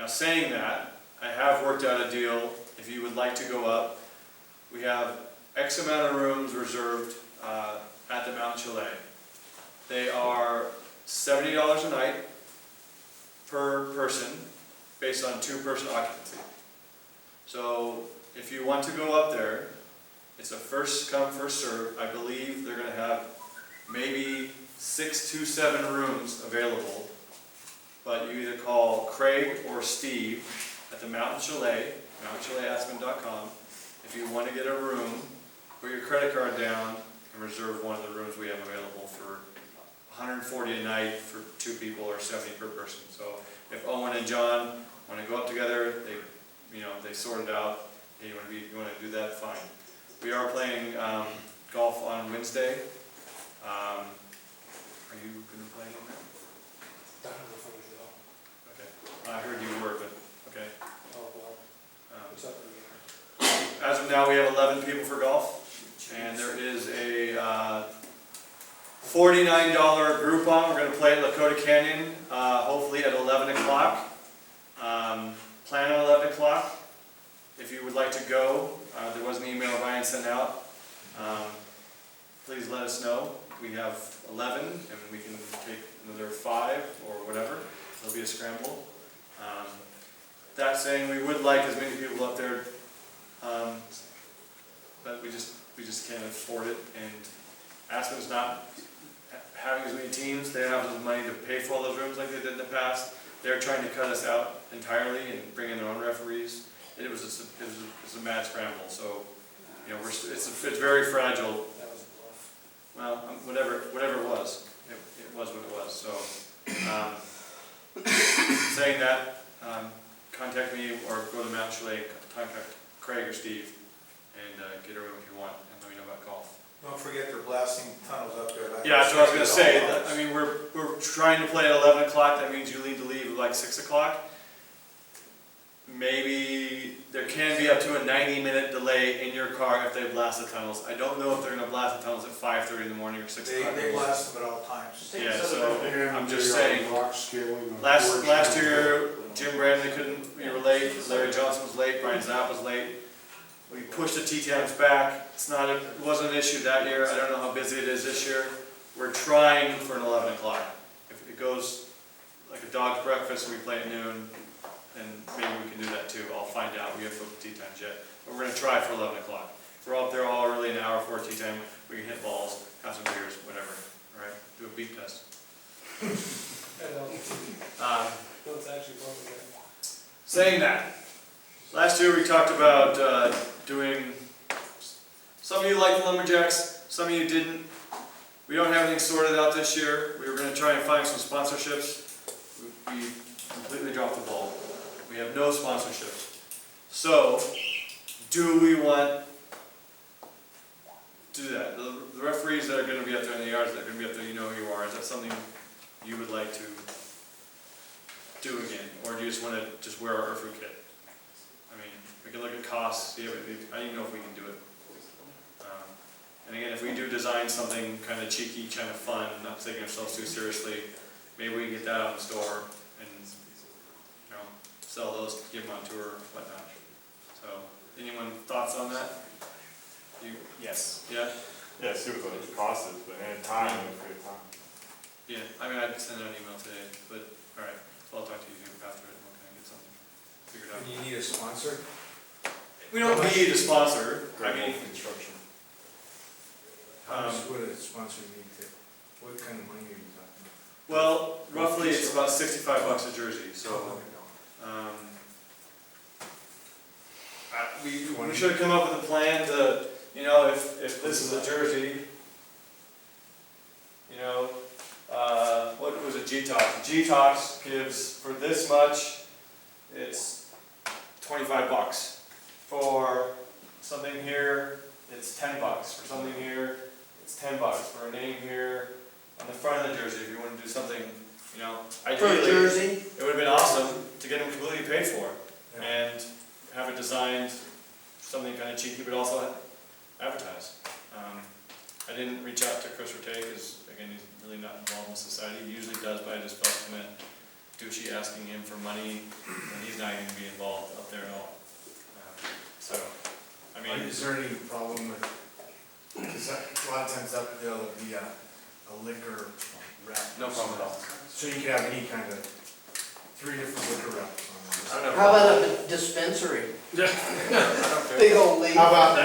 Now saying that, I have worked out a deal. If you would like to go up, we have X amount of rooms reserved at the Mountain Chalet. They are $70 a night per person based on 2-person occupancy. So if you want to go up there, it's a first come, first serve. I believe they're going to have maybe 6 to 7 rooms available, but you either call Craig or Steve at the Mountain Chalet, mountainchalet.aspen.com. If you want to get a room, put your credit card down and reserve one of the rooms we have available for $140 a night for 2 people or $70 per person. So if Owen and John want to go up together, they sort it out. Hey, you want to do that? Fine. We are playing golf on Wednesday. Are you going to play in that? I don't know if I'm gonna go. Okay. I heard you were, but okay. Oh, well, what's up in As of now, we have 11 people for golf, and there is a $49 Groupon. We're going to play at Lakota Canyon, hopefully at 11 o'clock. Plan on 11 o'clock. If you would like to go, there was an email Ryan sent out. Please let us know. we have 11, and we can take another 5 or whatever. There'll be a scramble. That saying, we would like as many people up there, but we just can't afford it. And Aspen's not having as many teams. They don't have the money to pay for all those rooms like they did in the past. They're trying to cut us out entirely and bring in their own referees. It was a mad scramble. So, you know, it's very fragile. That was a bluff. Well, whatever it was, it was what it was. So, saying that, contact me or go to Mount Chalet, contact Craig or Steve, and get a room if you want, and let me know about golf. Don't forget they're blasting tunnels up there. Yeah, that's what I was gonna say. I mean, we're trying to play at 11 o'clock. That means you need to leave at like 6 o'clock. Maybe there can be up to a 90-minute delay in your car if they blast the tunnels. I don't know if they're gonna blast the tunnels at 5:30 in the morning or 6 o'clock. They blast them at all times. Yeah, so I'm just saying. Rock scaling. Last year, Jim Brandley we were late. Larry Johnson was late. Brian Zapp was late. We pushed the tee times back. It wasn't an issue that year. I don't know how busy it is this year. We're trying for an 11 o'clock. If it goes like a dog's breakfast, we play at noon, and maybe we can do that too. I'll find out. We haven't booked the tee times yet. But we're going to try for 11 o'clock. If we're out there all early, an hour before tee time, we can hit balls, have some beers, whatever. All right? Do a beep test. No, it's actually fun with that. Saying that, last year we talked about doing, some of you liked the Lumberjacks, some of you didn't. We don't have anything sorted out this year. We were going to try and find some sponsorships. We completely dropped the ball. We have no sponsorships. So, do we want to do that? The referees that are going to be up there in the yards, that are going to be up there, you know who you are. Is that something you would like to do again? Or do you just want to just wear our ERRFU kit? I mean, we can look at costs, see if I don't even know if we can do it. And again, if we do design something kind of cheeky, kind of fun, not taking ourselves too seriously, maybe we can get that on the store and, you know, sell those, give them on tour, whatnot. So, anyone thoughts on that? Yes. Yeah? Yeah, see what the cost is, but and time, if we have time. Yeah, I mean, I'd send out an email today, but, all right, so I'll talk to you after it, and we'll kind of get something figured out. Do you need a sponsor? We don't need a sponsor, I mean, Construction. How much would a sponsor need to, what kind of money are you talking about? well, roughly it's about $65 a jersey, so, we should have come up with a plan to, you know, if this is a jersey, you know, what was it, G-Tox? G-Tox gives, for this much, it's $25. For something here, it's $10. For something here, it's $10. For a name here, on the front of the jersey, if you want to do something, you know, For a ideally, jersey? it would have been awesome to get them completely paid for and have it designed something kind of cheeky, but also advertised. I didn't reach out to Chris Rattay because, again, he's really not involved in society. He usually does, but I just felt him at Ducey asking him for money, and he's not going to be involved up there at all. So, I mean, Is there any problem with, because a lot of times up there'll be a liquor rep. no problem at all. So you could have any kind of, 3 different liquor reps on this. I don't know. How about a dispensary? I don't care. Big old league. How about,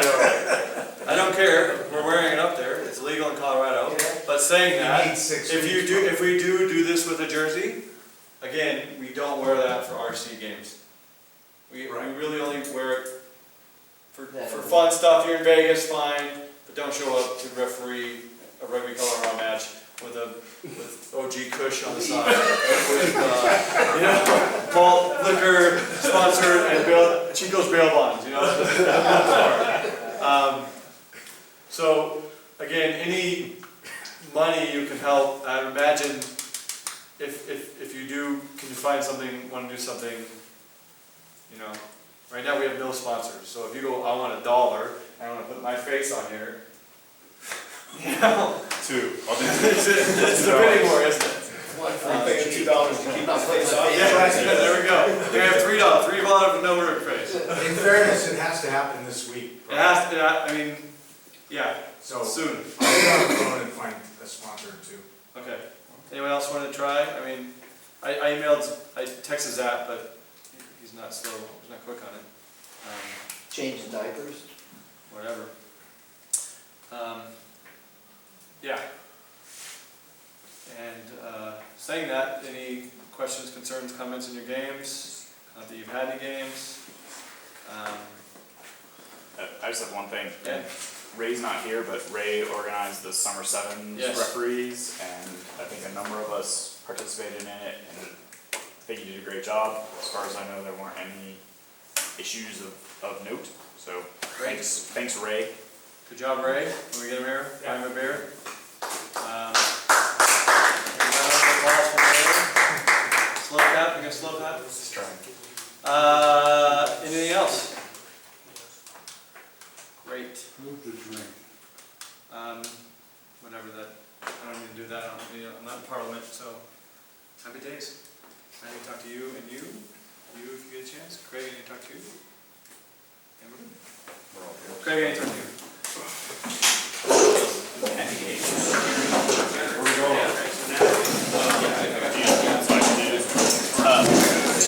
I don't care. We're wearing it up there. It's legal in Colorado. But saying that, you need 6 if weeks. we do this with a jersey, again, we don't wear that for RC games. We really only wear it for fun stuff. You're in Vegas, fine, but don't show up to referee a rugby Colorado match with OG Kush on the side, with you know, Paul Liquor sponsored and Chico's bail bonds. You know. So again, any money you can help. I would imagine if you do, can you find something, want to do something, you know, right now we have no sponsors. So if you go, I want $1, I want to put my face on here, you know. 2. I'll do 2. It's a bit more, isn't it? I'm paying $2 to keep my face off. Yeah, there we go. We have $3, $3 with no word face. In fairness, it has to happen this week. It has to, I mean, yeah, So soon. I'll get on the phone and find a sponsor it too. Okay. Anyone else want to try? I mean, I texted Zach, but he's not slow, he's not quick on it. Change the diapers. Whatever. Yeah. And saying that, any questions, concerns, comments in your games? Not that you've had any games? I just have one thing. Yeah. Ray's not here, but Ray organized the Summer Sevens Yes. referees, and I think a number of us participated in it, and I think you did a great job. As far as I know, there weren't any issues of note, so Great. thanks Ray. Good job, Ray. Can we get him here? Find him a beer. Slow clap, you got a slow clap? Just trying. Anything else? Great. Move to drink. Whatever that, I don't need to do that, I'm not in Parliament, so happy days. I need to talk to you and you if you get a chance. Craig, I need to talk to you. And we're good. Craig, I need to talk to you.